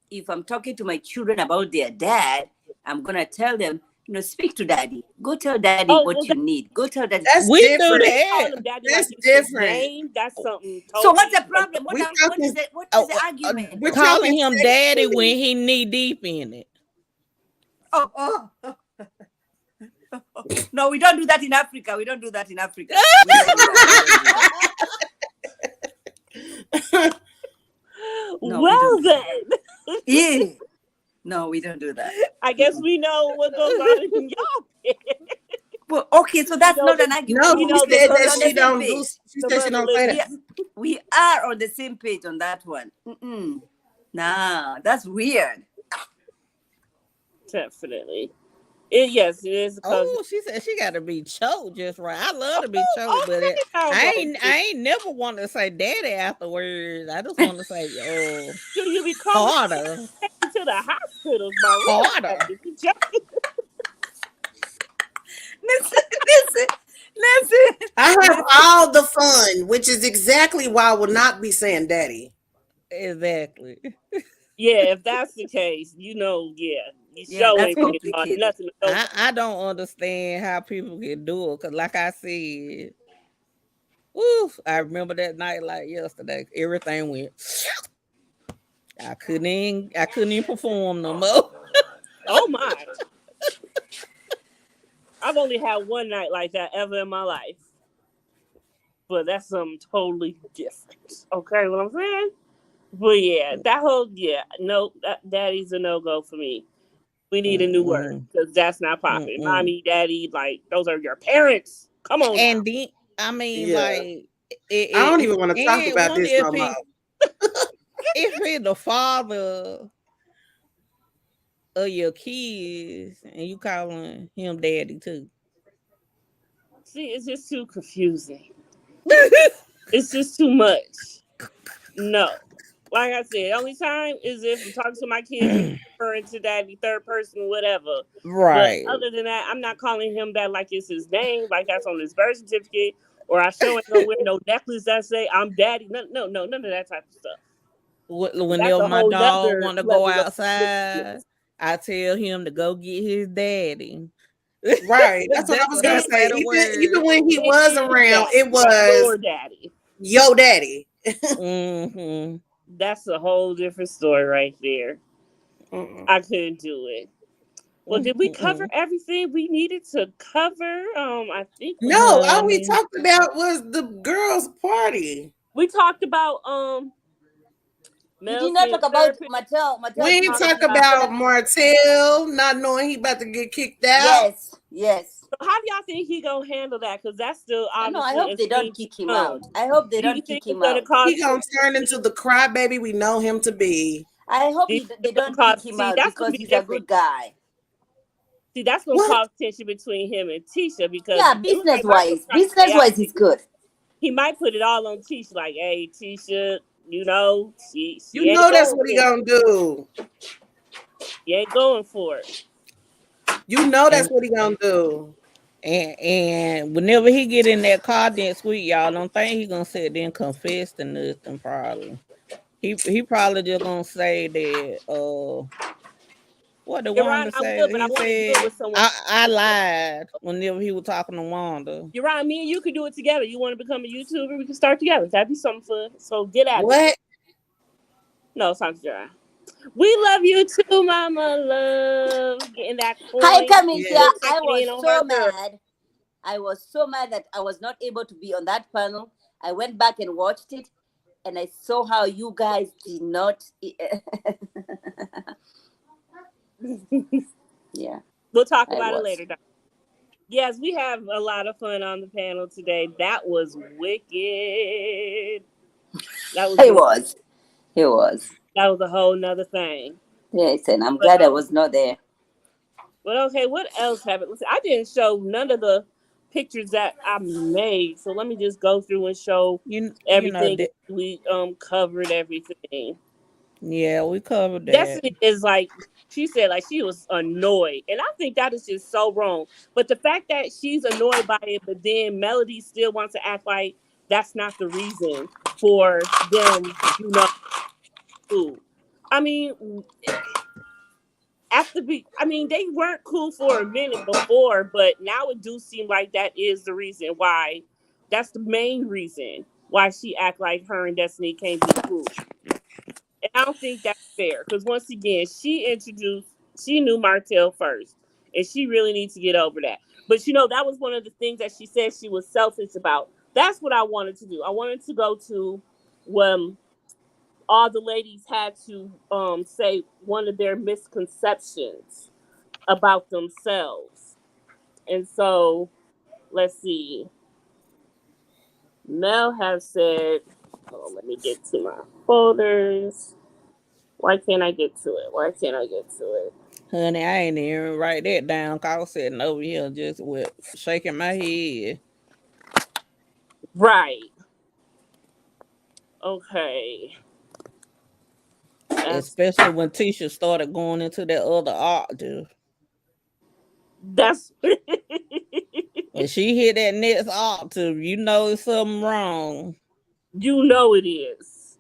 Speaker 2: if I'm talking to my children about their dad, I'm gonna tell them, speak to daddy. Go tell daddy
Speaker 1: Oh,
Speaker 2: what
Speaker 1: well,
Speaker 2: you need. Go tell daddy.
Speaker 4: That's
Speaker 3: We do
Speaker 4: different.
Speaker 3: that.
Speaker 1: calling him daddy like
Speaker 4: That's
Speaker 1: it's his
Speaker 4: different.
Speaker 1: name. That's something
Speaker 2: So what's
Speaker 1: totally
Speaker 2: the problem?
Speaker 4: We
Speaker 2: What is
Speaker 4: talking
Speaker 2: it? What is
Speaker 3: Oh,
Speaker 2: the argument?
Speaker 4: we're
Speaker 3: calling
Speaker 4: talking
Speaker 3: him daddy when
Speaker 4: sexually.
Speaker 3: he knee deep in it.
Speaker 2: Oh, oh. No, we don't do that in Africa. We don't do that in Africa. We don't do that. We don't do that. No, we
Speaker 1: well
Speaker 2: don't do that.
Speaker 1: then.
Speaker 2: Yeah. No, we don't do that.
Speaker 1: I guess we know what goes on in y'all.
Speaker 2: Well, okay, so that's
Speaker 1: know
Speaker 2: not
Speaker 1: the
Speaker 2: an argument.
Speaker 4: No,
Speaker 1: we
Speaker 4: she
Speaker 1: know the
Speaker 4: said
Speaker 2: We're
Speaker 4: that
Speaker 2: on
Speaker 1: mother
Speaker 2: the
Speaker 4: she
Speaker 2: same
Speaker 4: don't do.
Speaker 2: page.
Speaker 4: She
Speaker 1: the
Speaker 4: said she
Speaker 1: mother
Speaker 4: don't say
Speaker 1: lives.
Speaker 4: that.
Speaker 2: We are on the same page on that one. Nah, that's weird.
Speaker 1: Definitely. Yes, it is because
Speaker 3: Oh, she said she got to be choked just right. I love to be choked, but
Speaker 1: okay, now go.
Speaker 3: I ain't never want to say daddy afterwards. I just want to say,
Speaker 1: Do you be calling
Speaker 3: Carter,
Speaker 1: me to the hospitals, my real
Speaker 3: Carter.
Speaker 1: daddy? You joking?
Speaker 2: Listen.
Speaker 4: I have
Speaker 2: Listen.
Speaker 4: all the fun, which is exactly why I will not be saying daddy.
Speaker 3: Exactly.
Speaker 1: Yeah, if that's the case, yeah, you
Speaker 2: Yeah,
Speaker 1: sure
Speaker 2: that's
Speaker 1: ain't getting on
Speaker 2: complicated.
Speaker 1: nothing to go by.
Speaker 3: I don't understand how people can do it because, like I said, woof, I remember that night like yesterday. Everything went. I couldn't even perform no more.
Speaker 1: Oh my! I've only had one night like that ever in my life, but that's something totally different. Okay, what I'm saying? But yeah, no, daddy's a no go for me. We need a new word
Speaker 3: Mm-mm,
Speaker 1: because that's not popping.
Speaker 3: mm-mm.
Speaker 1: Mommy, daddy, like those are your parents. Come on now.
Speaker 3: And then I mean,
Speaker 4: Yeah,
Speaker 3: like,
Speaker 4: I don't even want to talk
Speaker 3: and
Speaker 4: about
Speaker 3: wonder
Speaker 4: this no more.
Speaker 3: if he the father of your kids and you calling him daddy too.
Speaker 1: See, it's just too confusing. It's just too much. No. Like I said, only time is if I'm talking to my kids and referring to daddy, third person, whatever. But
Speaker 3: Right.
Speaker 1: other than that, I'm not calling him that like it's his name, like that's on his birth certificate, or I sure ain't gonna wear no necklace that say I'm daddy. No, none of that type of stuff. That's
Speaker 3: Whenever
Speaker 1: a
Speaker 3: my
Speaker 1: whole
Speaker 3: dog
Speaker 1: nother
Speaker 3: want to go
Speaker 1: level of
Speaker 3: outside,
Speaker 1: ridiculous.
Speaker 3: I tell him to go get his daddy.
Speaker 4: Right. That's what I
Speaker 3: That's
Speaker 4: was
Speaker 3: what
Speaker 4: gonna
Speaker 3: I
Speaker 1: His,
Speaker 3: say
Speaker 4: say.
Speaker 3: the
Speaker 4: Even
Speaker 3: word.
Speaker 4: when he was
Speaker 1: his
Speaker 4: around,
Speaker 1: daddy,
Speaker 4: it
Speaker 1: not
Speaker 4: was
Speaker 1: your daddy.
Speaker 4: yo daddy.
Speaker 3: Mm-hmm.
Speaker 1: That's a whole different story right there.
Speaker 4: Mm-mm.
Speaker 1: I couldn't do it. Well, did we cover
Speaker 3: Mm-mm.
Speaker 1: everything we needed to cover? I think we
Speaker 4: No, all we
Speaker 3: Honey.
Speaker 4: talked about was the girls' party.
Speaker 1: talked about
Speaker 2: You
Speaker 1: male
Speaker 2: did not
Speaker 1: seeing
Speaker 2: talk about
Speaker 1: therapist.
Speaker 4: We
Speaker 2: Mattel
Speaker 4: ain't
Speaker 1: Talked
Speaker 4: talk
Speaker 2: situation.
Speaker 1: about
Speaker 4: about Martell not knowing he about to get kicked out.
Speaker 2: Yes.
Speaker 1: so how do y'all think he gonna handle that? Because that's still
Speaker 2: No, I
Speaker 1: obviously
Speaker 2: hope
Speaker 1: a
Speaker 2: they
Speaker 1: thing
Speaker 2: don't
Speaker 1: to
Speaker 2: kick him
Speaker 1: come.
Speaker 2: out. I hope they
Speaker 1: Do you
Speaker 2: don't
Speaker 1: think
Speaker 2: kick
Speaker 1: it's
Speaker 2: him
Speaker 1: gonna
Speaker 2: out.
Speaker 1: cause
Speaker 4: He gonna turn into the crybaby we know him to be.
Speaker 2: I hope
Speaker 1: do you think
Speaker 2: they
Speaker 1: it's gonna
Speaker 2: don't kick
Speaker 1: cause
Speaker 2: him
Speaker 1: see
Speaker 2: out
Speaker 1: that's gonna
Speaker 2: because
Speaker 1: be
Speaker 2: he's a
Speaker 1: different.
Speaker 2: good guy.
Speaker 1: See, that's gonna
Speaker 4: What?
Speaker 1: cause tension between him and Tisha because
Speaker 2: Yeah,
Speaker 1: it looks
Speaker 2: business
Speaker 1: like Michael's
Speaker 2: wise.
Speaker 1: trying to
Speaker 2: Business
Speaker 1: stay out
Speaker 2: wise,
Speaker 1: of it.
Speaker 2: he's good.
Speaker 1: He might put it all on Tisha, like, hey, Tisha, she
Speaker 4: You
Speaker 1: ain't
Speaker 4: know that's
Speaker 1: going
Speaker 4: what he
Speaker 1: for it.
Speaker 4: gonna do.
Speaker 1: She ain't going for it.
Speaker 4: You know that's
Speaker 3: And
Speaker 4: what he gonna do.
Speaker 3: and whenever he get in that car next week, y'all don't think he gonna sit there and confess to nothing. Probably he probably just gonna say that. What did
Speaker 1: You're right,
Speaker 3: Wanda
Speaker 1: I
Speaker 3: say?
Speaker 1: will, but I
Speaker 3: He
Speaker 1: want to do it
Speaker 3: said
Speaker 1: with someone.
Speaker 3: I lied whenever he was talking to Wanda.
Speaker 1: You're right. Me and you could do it together. You want to become a YouTuber? We can start together. That'd be something fun. So get at it.
Speaker 4: What?
Speaker 1: No, Sandra. We love you too, Mama Love. Getting that
Speaker 2: Hi,
Speaker 1: coin.
Speaker 2: Kamisha.
Speaker 1: Still
Speaker 4: Yes.
Speaker 2: I
Speaker 1: checking in
Speaker 2: was
Speaker 1: on her
Speaker 2: so
Speaker 1: girl.
Speaker 2: mad. I was so mad that I was not able to be on that panel. I went back and watched it, and I saw how you guys did not. Yeah,
Speaker 1: We'll talk
Speaker 2: I
Speaker 1: about it
Speaker 2: was.
Speaker 1: later. Yes, we have a lot of fun on the panel today. That was wicked. That was
Speaker 2: I
Speaker 1: really,
Speaker 2: was. He was.
Speaker 1: that was a whole nother thing.
Speaker 2: Yes, and I'm
Speaker 1: But
Speaker 2: glad I was not there.
Speaker 1: okay, what else happened? Listen, I didn't show none of the pictures that I made, so let me just go through and show
Speaker 3: You know
Speaker 1: everything.
Speaker 3: that.
Speaker 1: We covered everything.
Speaker 3: Yeah, we covered that.
Speaker 1: Destiny is like she said, like she was annoyed, and I think that is just so wrong. But the fact that she's annoyed by it, but then Melody still wants to act like that's not the reason for them, cool. I mean, I mean, they weren't cool for a minute before, but now it do seem like that is the reason why. That's the main reason why she act like her and Destiny can't be cool. And I don't think that's fair because once again, she knew Martell first, and she really needs to get over that. But that was one of the things that she said she was selfish about. That's what I wanted to do. I wanted to go to when all the ladies had to say one of their misconceptions about themselves. And so, let's see. Mel has said, hold on, let me get to my folders. Why can't I get to it? Why can't I get to it?
Speaker 3: Honey, I ain't even write that down. Cause I was sitting over here just with shaking my head.
Speaker 1: Right. Okay. That's
Speaker 3: Especially when Tisha started going into that other octave.
Speaker 1: that's
Speaker 3: When she hit that next octave, you know it's something wrong.
Speaker 1: it is.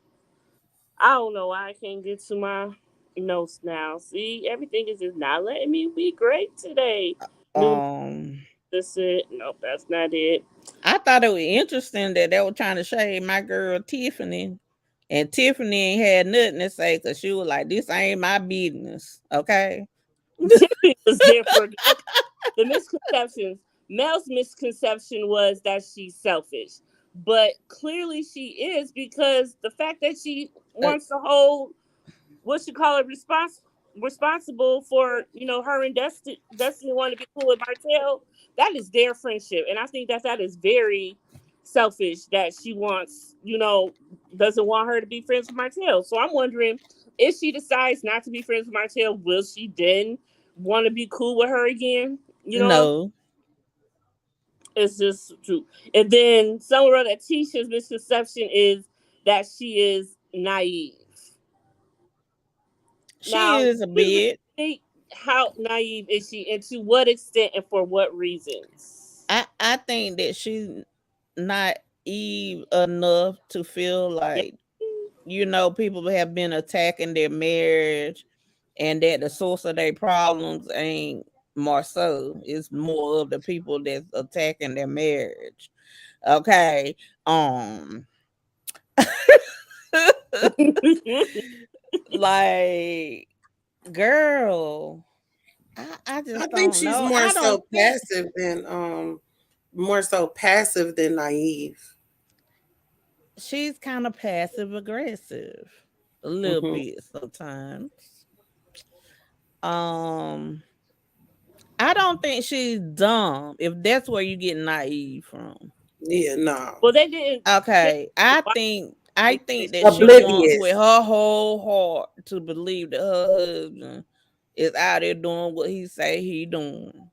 Speaker 1: I don't know why I can't get to my notes now. See, everything is just not letting me be great today. New
Speaker 3: Um,
Speaker 1: this it. Nope, that's not it.
Speaker 3: I thought it was interesting that they were trying to shade my girl Tiffany. And Tiffany ain't had nothing to say because she was like, this ain't my business. Okay.
Speaker 1: Tiffany was there for okay. The misconceptions. Mel's misconception was that she's selfish, but clearly she is because the fact that she
Speaker 3: Uh,
Speaker 1: wants to hold what you call it responsible for her and Destiny wanting to be cool with Martell. That is their friendship, and I think that is very selfish that she wants doesn't want her to be friends with Martell. So I'm wondering if she decides not to be friends with Martell, will she then want to be cool with her again?
Speaker 3: no.
Speaker 1: It's just true. And then somewhere that Tisha's misconception is that she is naive.
Speaker 3: She
Speaker 1: Now,
Speaker 3: is a
Speaker 1: we really
Speaker 3: bit.
Speaker 1: think how naive is she and to what extent and for what reasons?
Speaker 3: I think that she's not eve enough to feel
Speaker 1: Yeah.
Speaker 3: like, people have been attacking their marriage and that the source of their problems ain't more so. It's more of the people that's attacking their marriage. Okay. Um like, girl, I
Speaker 4: I
Speaker 3: just
Speaker 4: think
Speaker 3: don't
Speaker 4: she's
Speaker 3: know. I don't think
Speaker 4: more so passive than naive.
Speaker 3: she's kind of passive aggressive a little
Speaker 4: Hmm.
Speaker 3: bit sometimes. Um I don't think she's dumb if that's where you get naive from.
Speaker 4: Yeah, no.
Speaker 1: Well, they didn't.
Speaker 3: Okay,
Speaker 1: Why
Speaker 3: I
Speaker 1: they say
Speaker 3: think that
Speaker 1: she
Speaker 3: she
Speaker 1: dumb?
Speaker 3: wants with
Speaker 4: Oblivious.
Speaker 3: her whole heart to believe that her husband is out there doing what he say he doing.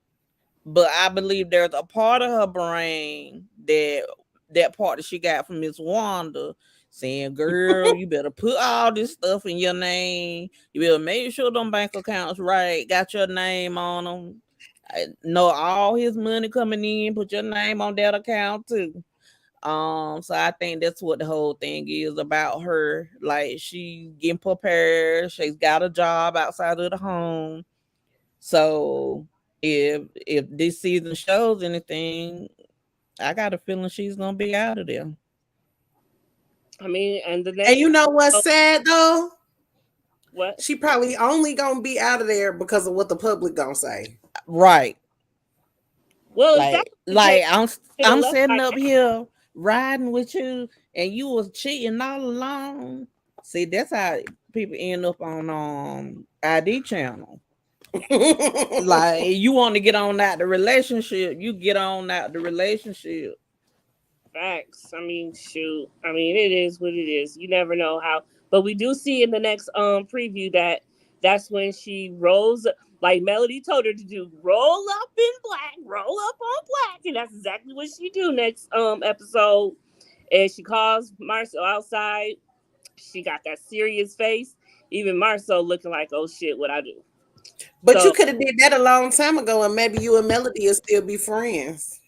Speaker 3: But I believe there's a part of her brain that part that she got from Miss Wanda saying, "Girl, you better put all this stuff in your name. You better make sure them bank accounts right, got your name on them. I know all his money coming in. Put your name on that account too." So I think that's what the whole thing is about her. Like she getting prepared. She's got a job outside of the home. So if this season shows anything, I got a feeling she's gonna be out of there.
Speaker 1: I mean, and the
Speaker 4: And
Speaker 1: next
Speaker 4: you know what's
Speaker 1: oh,
Speaker 4: sad though?
Speaker 1: What?
Speaker 4: She probably only gonna be out of there because of what the public gonna say.
Speaker 3: Right.
Speaker 1: Well, if that's
Speaker 3: Like
Speaker 1: the case, should have
Speaker 3: I'm
Speaker 1: left
Speaker 3: sitting
Speaker 1: by
Speaker 3: up
Speaker 1: now.
Speaker 3: here riding with you and you was cheating all along. See, that's how people end up on ID channel. Like you want to get on out the relationship, you get on out the relationship.
Speaker 1: Facts. I mean, shoot. I mean, it is what it is. You never know how. But we do see in the next preview that that's when she rolls, like Melody told her to do, roll up in black, roll up on black, and that's exactly what she do next episode. And she calls Marcel outside. She got that serious face. Even Marcel looking like, oh shit, what I do.
Speaker 4: But you
Speaker 1: So,
Speaker 4: could have did that a long time ago, and maybe you and Melody will still be friends.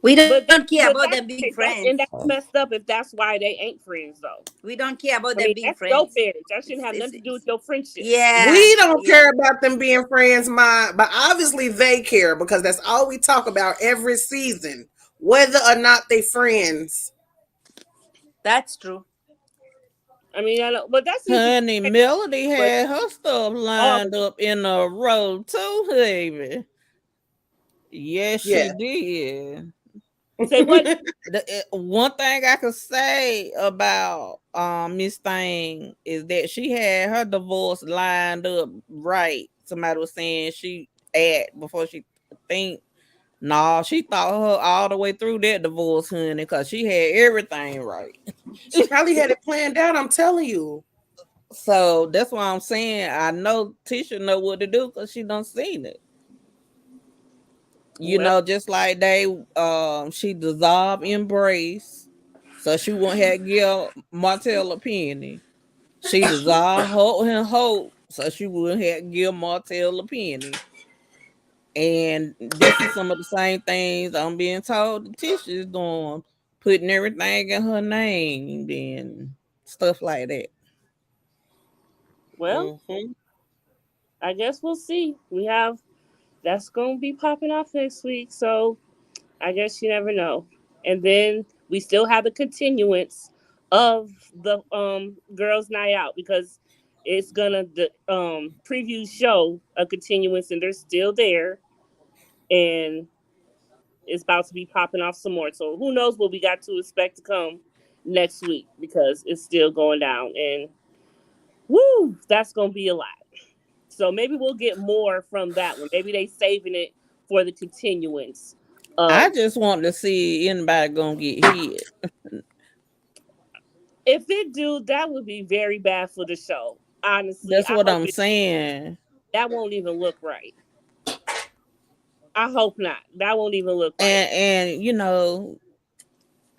Speaker 2: We don't
Speaker 1: but
Speaker 2: care about them
Speaker 1: but
Speaker 2: being
Speaker 1: that's
Speaker 2: friends.
Speaker 1: and that's messed up if that's why they ain't friends though.
Speaker 2: We don't care about them
Speaker 1: I
Speaker 2: being
Speaker 1: mean, that's
Speaker 2: friends.
Speaker 1: your marriage. That shouldn't have nothing to do with your friendship.
Speaker 2: Yeah,
Speaker 4: We don't
Speaker 2: yeah.
Speaker 4: care about them being friends, but obviously they care because that's all we talk about every season, whether or not they friends.
Speaker 2: That's true.
Speaker 1: I mean, I know, but that's easy.
Speaker 3: Honey, Melody
Speaker 1: But
Speaker 3: had her stuff
Speaker 1: all the
Speaker 3: lined up in a row too, baby. Yes, she
Speaker 4: Yeah.
Speaker 3: did.
Speaker 1: say what?
Speaker 3: One thing I could say about Miss Thing is that she had her divorce lined up right. Somebody was saying she before she think. No, she thought her all the way through that divorce, honey, because she had everything right.
Speaker 4: She probably had it planned out, I'm telling you.
Speaker 3: So that's why I'm saying I know Tisha know what to do because she done seen it.
Speaker 1: Well,
Speaker 3: Just like she dissolved Embrace, so she won't have to give Martell a penny. She dissolved Hope and Hope, so she wouldn't have to give Martell a penny. And this is some of the same things I'm being told that Tisha is doing, putting everything in her name and stuff like that.
Speaker 1: well,
Speaker 4: Hmm.
Speaker 1: I guess we'll see. We have that's going to be popping off next week, so I guess you never know. And then we still have the continuance of the girls' night out because it's gonna the preview show a continuance, and they're still there, and it's about to be popping off some more. So who knows what we got to expect to come next week because it's still going down. And woo, that's gonna be a lot. So maybe we'll get more from that one. Maybe they saving it for the continuance
Speaker 3: I
Speaker 1: of.
Speaker 3: just want to see anybody gonna get hit.
Speaker 1: If it do, that would be very bad for the show. Honestly,
Speaker 3: That's
Speaker 1: I
Speaker 3: what
Speaker 1: hope
Speaker 3: I'm
Speaker 1: it.
Speaker 3: saying.
Speaker 1: That won't even look right. I hope not. That won't even look right.
Speaker 3: And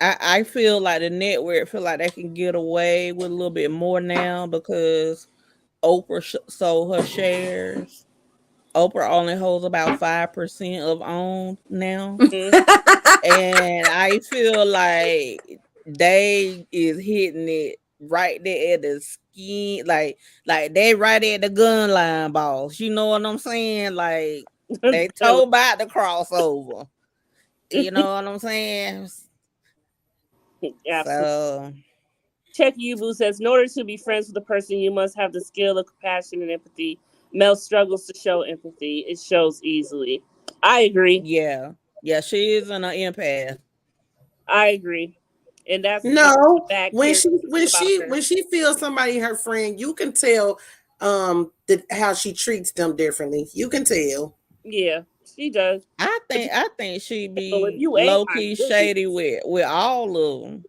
Speaker 3: I feel like the network feel like they can get away with a little bit more now because Oprah sold her shares. Oprah only holds about 5% of own now,
Speaker 1: Mm-hmm.
Speaker 3: and I feel like they is hitting it right there at the skin, like they right at the gun line, boss. You know what I'm saying? Like they told about the crossover. You know what I'm saying?
Speaker 1: Absolutely.
Speaker 3: So
Speaker 1: Check Yubu says, in order to be friends with a person, you must have the skill of compassion and empathy. Mel struggles to show empathy. It shows easily. I agree.
Speaker 3: yeah, yeah, she is an empath.
Speaker 1: I agree. And that's one of the
Speaker 4: No,
Speaker 1: bad
Speaker 4: when she
Speaker 1: characteristics
Speaker 4: when
Speaker 1: about
Speaker 4: she
Speaker 1: her.
Speaker 4: when she feels somebody her friend, you can tell how she treats them differently. You can tell.
Speaker 1: Yeah, she does. But you
Speaker 3: I think she
Speaker 1: know, if
Speaker 3: be
Speaker 1: you ain't,
Speaker 3: low
Speaker 1: my
Speaker 3: key shady
Speaker 1: goodness.
Speaker 3: with all of them.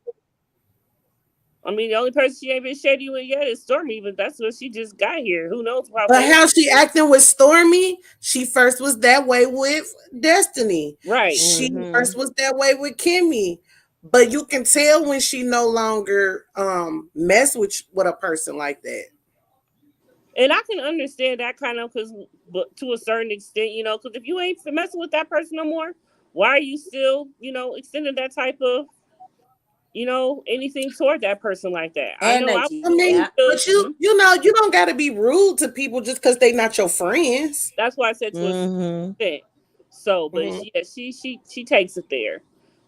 Speaker 1: I mean, the only person she ain't been shady with yet is Stormy, but that's what she just got here. Who knows how
Speaker 4: But
Speaker 1: fake?
Speaker 4: how she acting with Stormy, she first was that way with Destiny.
Speaker 1: Right.
Speaker 4: She
Speaker 3: Mm-hmm.
Speaker 4: first was that way with Kimmy. But you can tell when she no longer mess with a person like that.
Speaker 1: And I can understand that kind of because, but to a certain extent, because if you ain't messing with that person no more, why are you still, extending that type of, anything toward that person like that? I know I
Speaker 2: Energy.
Speaker 4: I
Speaker 2: Yeah.
Speaker 4: mean,
Speaker 1: feel.
Speaker 4: but you don't got to be rude to people just because they not your friends.
Speaker 1: That's why I said to a certain
Speaker 3: Mm-hmm.
Speaker 1: extent. So, but
Speaker 4: Hmm.
Speaker 1: yeah, she takes it there.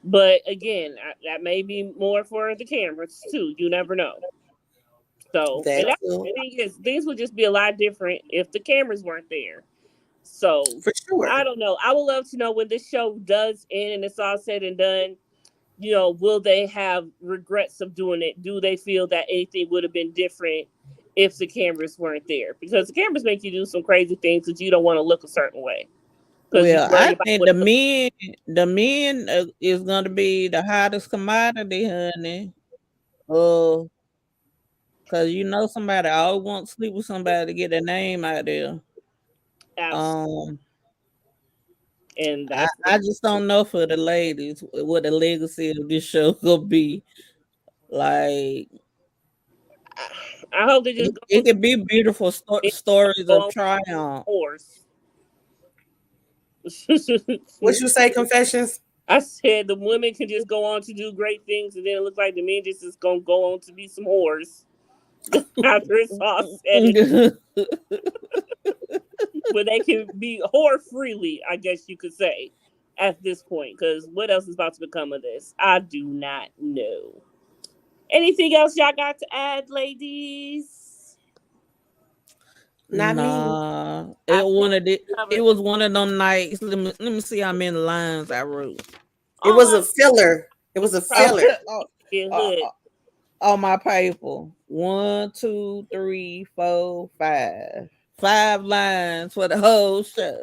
Speaker 1: But again, that may be more for the cameras too. You never know. So,
Speaker 4: That
Speaker 1: and that's
Speaker 4: too,
Speaker 1: the thing is, things would just be a lot different if the cameras weren't there. So,
Speaker 4: for sure.
Speaker 1: I don't know. I would love to know when this show does end and it's all said and done. Will they have regrets of doing it? Do they feel that anything would have been different if the cameras weren't there? Because the cameras make you do some crazy things that you don't want to look a certain way because you
Speaker 3: Well,
Speaker 1: worry
Speaker 3: I
Speaker 1: about
Speaker 3: think
Speaker 1: what.
Speaker 3: the men is going to be the hottest commodity, honey. Uh, cause somebody always want to sleep with somebody to get their name out there.
Speaker 1: Abs-
Speaker 3: Um,
Speaker 1: and
Speaker 3: I,
Speaker 1: that's
Speaker 3: I just don't know for the ladies what the legacy of this show will be. Like
Speaker 1: I hope they just
Speaker 3: it,
Speaker 1: go
Speaker 3: it
Speaker 1: on
Speaker 3: could be beautiful
Speaker 1: to
Speaker 3: stories
Speaker 1: go
Speaker 3: of
Speaker 1: on
Speaker 3: triumph.
Speaker 1: horse.
Speaker 4: What you say, Confessions?
Speaker 1: I said the women can just go on to do great things, and then it looks like the men just is gonna go on to be some whores after it's all said and where they can be whore freely, I guess you could say, at this point. Because what else is about to become of this? I do not know. Anything else y'all got to add, ladies?
Speaker 4: Not me.
Speaker 3: Nah,
Speaker 1: I
Speaker 3: it
Speaker 1: think
Speaker 3: one of the,
Speaker 1: we
Speaker 3: it
Speaker 1: covered.
Speaker 3: was one of them nights. Let me see how many lines I wrote.
Speaker 4: It
Speaker 1: Oh
Speaker 4: was
Speaker 1: my,
Speaker 4: a filler. It was a
Speaker 1: probably
Speaker 3: Oh,
Speaker 4: filler.
Speaker 1: get
Speaker 3: oh,
Speaker 1: hood.
Speaker 3: on my paper. 1, 2, 3, 4, 5. 5 lines for the whole show.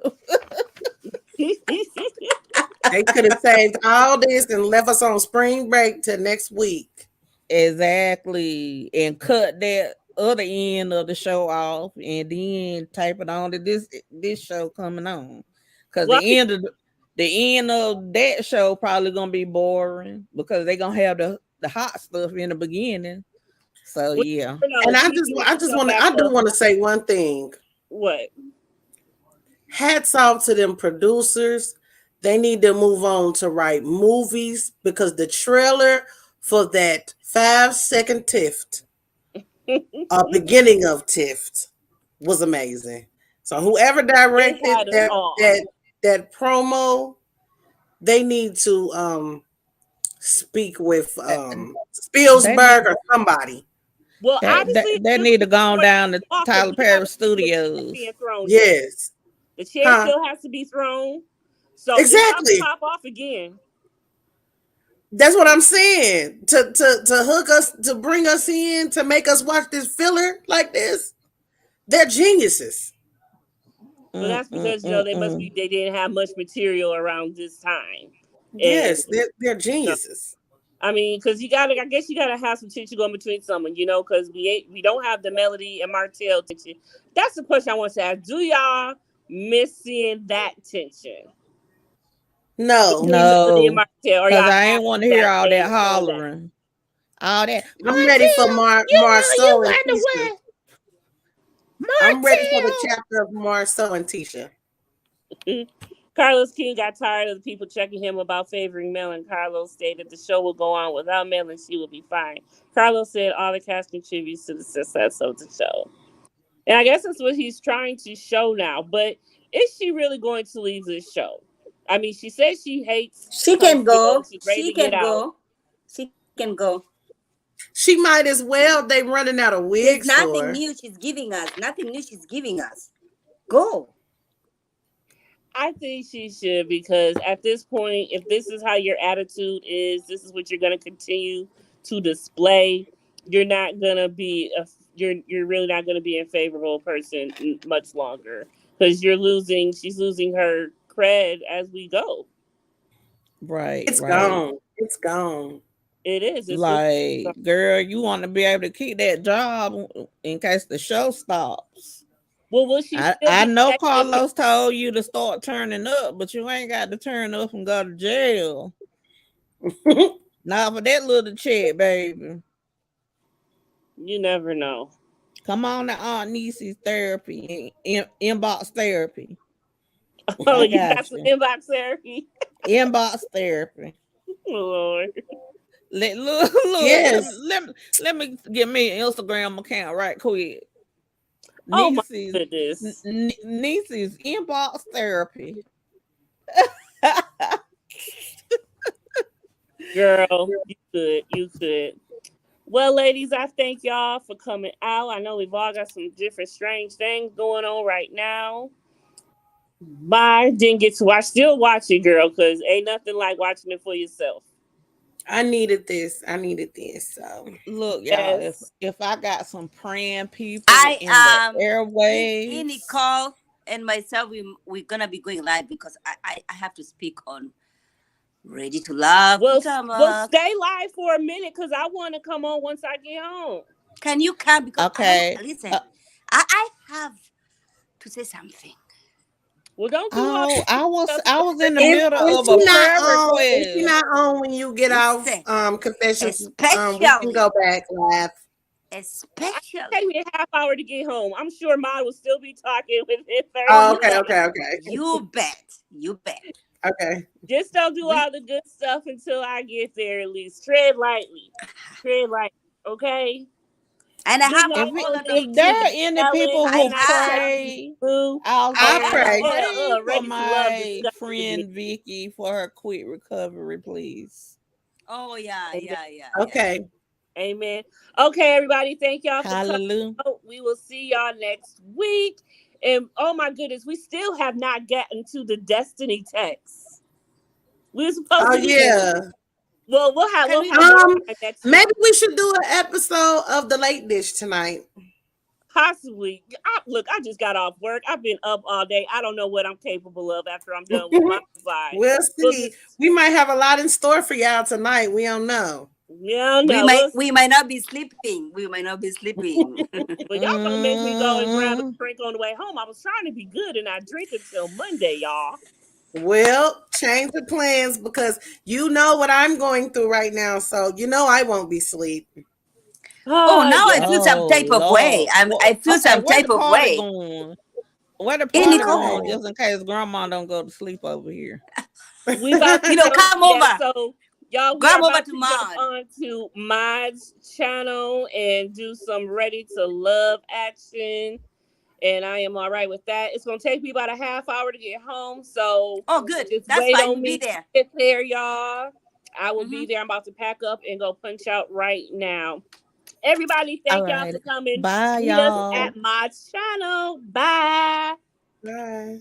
Speaker 4: They could have saved all this and left us on spring break till next week.
Speaker 3: Exactly. And cut that other end of the show off and then type it on to this show coming on. Cause
Speaker 1: Well,
Speaker 3: the end of that show probably gonna be boring because they gonna have the hot stuff in the beginning. So
Speaker 1: we
Speaker 3: yeah.
Speaker 1: never know.
Speaker 4: And
Speaker 1: TV
Speaker 4: I
Speaker 1: might
Speaker 4: just
Speaker 1: come
Speaker 4: want to,
Speaker 1: back
Speaker 4: I do
Speaker 1: up.
Speaker 4: want to say one thing.
Speaker 1: What?
Speaker 4: Hats off to them producers. They need to move on to write movies because the trailer for that 5 second tift, beginning of tift, was amazing. So whoever
Speaker 1: It
Speaker 4: directed
Speaker 1: had us
Speaker 4: that
Speaker 1: all.
Speaker 4: that promo, they need to speak with
Speaker 3: They need
Speaker 4: Spielberg or somebody.
Speaker 1: Well, obviously,
Speaker 3: they
Speaker 1: this
Speaker 3: need to
Speaker 1: is
Speaker 3: go on
Speaker 1: what
Speaker 3: down to
Speaker 1: off because
Speaker 3: Tyler
Speaker 1: we
Speaker 3: Perry
Speaker 1: haven't seen the chair
Speaker 3: Studios.
Speaker 1: being thrown yet.
Speaker 4: Yes.
Speaker 1: The chair
Speaker 4: Huh?
Speaker 1: still has to be thrown, so it's about to
Speaker 4: Exactly.
Speaker 1: pop off again.
Speaker 4: That's what I'm saying. To hook us, to bring us in, to make us watch this filler like this. They're geniuses.
Speaker 1: But
Speaker 3: Mm,
Speaker 1: that's
Speaker 3: mm,
Speaker 1: because
Speaker 3: mm,
Speaker 1: they
Speaker 3: mm.
Speaker 1: didn't have much material around this time, and
Speaker 4: Yes, they're
Speaker 1: you know,
Speaker 4: geniuses.
Speaker 1: I mean, because I guess you gotta have some tension going between someone, because we don't have the Melody and Martell tension. That's the question I want to ask: do y'all miss seeing that tension
Speaker 4: No,
Speaker 1: between Melody and
Speaker 3: No,
Speaker 1: Martell? Or
Speaker 3: because
Speaker 1: y'all
Speaker 3: I ain't
Speaker 1: happy
Speaker 3: want to hear
Speaker 1: that
Speaker 3: all that
Speaker 1: they tone down?
Speaker 3: hollering. All that
Speaker 4: I'm ready for
Speaker 3: Martell, you
Speaker 4: Marceau and
Speaker 3: wonder
Speaker 4: Tisha.
Speaker 3: what
Speaker 4: I'm ready for the
Speaker 3: Martell.
Speaker 4: chapter of Marceau and Tisha.
Speaker 1: Carlos King got tired of the people checking him about favoring Mel, and Carlos stated the show will go on without Mel and she will be fine. Carlos said all the cast contributes to the success of the show. And I guess that's what he's trying to show now. But is she really going to leave this show? I mean, she says she hates
Speaker 2: She can
Speaker 1: Huntsville and
Speaker 2: go.
Speaker 1: she's ready
Speaker 2: She
Speaker 1: to get
Speaker 2: can
Speaker 1: out.
Speaker 2: go. She can go.
Speaker 4: She might as well. They running out of
Speaker 2: There's
Speaker 4: wig
Speaker 2: nothing
Speaker 4: store.
Speaker 2: new she's giving us. Nothing new she's giving us. Go.
Speaker 1: I think she should because at this point, if this is how your attitude is, this is what you're going to continue to display. You're not going to be you're really not going to be a favorable person much longer because you're losing. She's losing her cred as we go.
Speaker 3: Right,
Speaker 4: It's
Speaker 3: right.
Speaker 4: gone. It's gone.
Speaker 1: It is. It's losing.
Speaker 3: Like, girl, you want to be able to keep that job in case the show stops.
Speaker 1: Well, will she still
Speaker 3: I
Speaker 1: be
Speaker 3: know
Speaker 1: taking pay?
Speaker 3: Carlos told you to start turning up, but you ain't got to turn up and go to jail. Not for that little check, baby.
Speaker 1: You never know.
Speaker 3: Come on to Aunt Niecy's therapy, inbox therapy.
Speaker 1: Oh,
Speaker 3: I
Speaker 1: you got
Speaker 3: got
Speaker 1: some
Speaker 3: you.
Speaker 1: inbox therapy.
Speaker 3: Inbox therapy.
Speaker 1: Oh, Lord.
Speaker 3: Look,
Speaker 4: Yes.
Speaker 3: let me get me an Instagram account right quick.
Speaker 1: Oh my
Speaker 3: Niecy's
Speaker 1: goodness.
Speaker 3: Niecy's inbox therapy.
Speaker 1: Girl, you could. You could. Well, ladies, I thank y'all for coming out. I know we've all got some different strange things going on right now. Bye. Didn't get to watch. Still watch it, girl, because ain't nothing like watching it for yourself.
Speaker 4: I needed this. I needed this. So
Speaker 3: Look, y'all,
Speaker 1: Yes.
Speaker 3: if I got some praying people
Speaker 2: I
Speaker 3: in the
Speaker 2: in
Speaker 3: airwaves,
Speaker 2: Nicole and myself, we're gonna be going live because I have to speak on Ready to Love
Speaker 1: Well,
Speaker 2: Potomac.
Speaker 1: stay live for a minute because I want to come on once I get home.
Speaker 2: Can you come? Because
Speaker 3: okay.
Speaker 2: listen, I have to say something.
Speaker 1: Well, don't do all
Speaker 3: Oh,
Speaker 1: stuff.
Speaker 3: I was in the
Speaker 4: is,
Speaker 3: middle
Speaker 4: is
Speaker 3: of
Speaker 4: she
Speaker 3: a
Speaker 4: not
Speaker 3: prayer
Speaker 4: on? Is she
Speaker 3: request.
Speaker 4: not on when you get off
Speaker 2: Listen,
Speaker 4: confessions? We can
Speaker 2: especially,
Speaker 4: go back live.
Speaker 1: Take
Speaker 2: especially.
Speaker 1: me a half hour to get home. I'm sure mine will still be talking within
Speaker 2: Oh,
Speaker 1: 30
Speaker 2: you
Speaker 4: Okay,
Speaker 1: minutes.
Speaker 2: bet.
Speaker 4: okay, okay,
Speaker 2: You bet. You bet.
Speaker 4: okay.
Speaker 1: Just don't do
Speaker 2: We
Speaker 1: all the good stuff until I get there at least. Tread lightly. Tread lightly. Okay?
Speaker 2: and I
Speaker 1: Good
Speaker 2: have
Speaker 1: night,
Speaker 2: all of the
Speaker 3: If
Speaker 1: Onyx.
Speaker 3: there
Speaker 1: Good
Speaker 3: are
Speaker 1: night,
Speaker 2: equipment.
Speaker 3: any
Speaker 1: Ellen.
Speaker 3: people
Speaker 2: I
Speaker 1: Good
Speaker 3: who
Speaker 1: night,
Speaker 2: have.
Speaker 1: Stephanie
Speaker 3: pray,
Speaker 1: Boo.
Speaker 3: I'll
Speaker 4: I
Speaker 1: And
Speaker 3: pray.
Speaker 4: pray.
Speaker 3: Pray for
Speaker 1: Ready to Love
Speaker 3: my
Speaker 1: disgusted me.
Speaker 3: friend Vicky for her quick recovery, please.
Speaker 2: Oh yeah,
Speaker 1: Amen.
Speaker 2: yeah, yeah, yeah, yeah.
Speaker 4: Okay.
Speaker 1: Amen. Okay, everybody. Thank y'all for coming
Speaker 3: Hallelujah.
Speaker 1: out. We will see y'all next week. And oh my goodness, we still have not gotten to the Destiny text. We were supposed
Speaker 4: Oh
Speaker 1: to do that.
Speaker 4: yeah.
Speaker 1: Well,
Speaker 2: Can
Speaker 1: we'll
Speaker 2: we?
Speaker 1: have more time next week.
Speaker 4: Maybe we should do an episode of the late dish tonight.
Speaker 1: Possibly. Look, I just got off work. I've been up all day. I don't know what I'm capable of after I'm done with my side.
Speaker 4: We'll
Speaker 1: We'll
Speaker 4: see.
Speaker 1: just,
Speaker 4: We might have a lot in store for y'all tonight. We don't know.
Speaker 1: yeah, no, we'll see.
Speaker 2: We might not be sleeping. We might not be sleeping.
Speaker 1: But y'all gonna make me go and grab a
Speaker 3: Mm,
Speaker 1: drink on the way home. I was trying to be good and not drink until Monday, y'all.
Speaker 4: Well, change the plans because you know what I'm going through right now. So you know I won't be asleep.
Speaker 2: Oh,
Speaker 1: Oh,
Speaker 2: now I
Speaker 1: yeah.
Speaker 2: feel some
Speaker 3: oh
Speaker 2: type of way.
Speaker 3: Lord.
Speaker 2: I feel
Speaker 3: Okay,
Speaker 2: some
Speaker 3: where the
Speaker 2: type of
Speaker 3: party
Speaker 2: way.
Speaker 3: going? Where the
Speaker 2: Hey,
Speaker 3: party
Speaker 2: Nicole,
Speaker 3: going?
Speaker 4: Right.
Speaker 3: Just in case grandma don't go to sleep over here.
Speaker 1: We about to jump.
Speaker 2: come
Speaker 1: Yeah,
Speaker 2: over.
Speaker 1: so y'all, we are
Speaker 2: Come over
Speaker 1: about
Speaker 2: to
Speaker 1: to jump
Speaker 2: Mod.
Speaker 1: on to Mod's channel and do some Ready to Love action. And I am all right with that. It's gonna take me about a half hour to get home, so
Speaker 2: Oh, good.
Speaker 1: just
Speaker 2: That's
Speaker 1: wait
Speaker 2: fine.
Speaker 1: on
Speaker 2: We'll be
Speaker 1: me to
Speaker 2: there.
Speaker 1: get there, y'all. I will
Speaker 2: Hmm.
Speaker 1: be there. I'm about to pack up and go punch out right now. Everybody,
Speaker 3: All
Speaker 1: thank y'all
Speaker 3: right.
Speaker 1: for coming.
Speaker 3: Bye,
Speaker 1: Meet us
Speaker 3: y'all.
Speaker 1: at Mod's channel. Bye.
Speaker 4: Bye.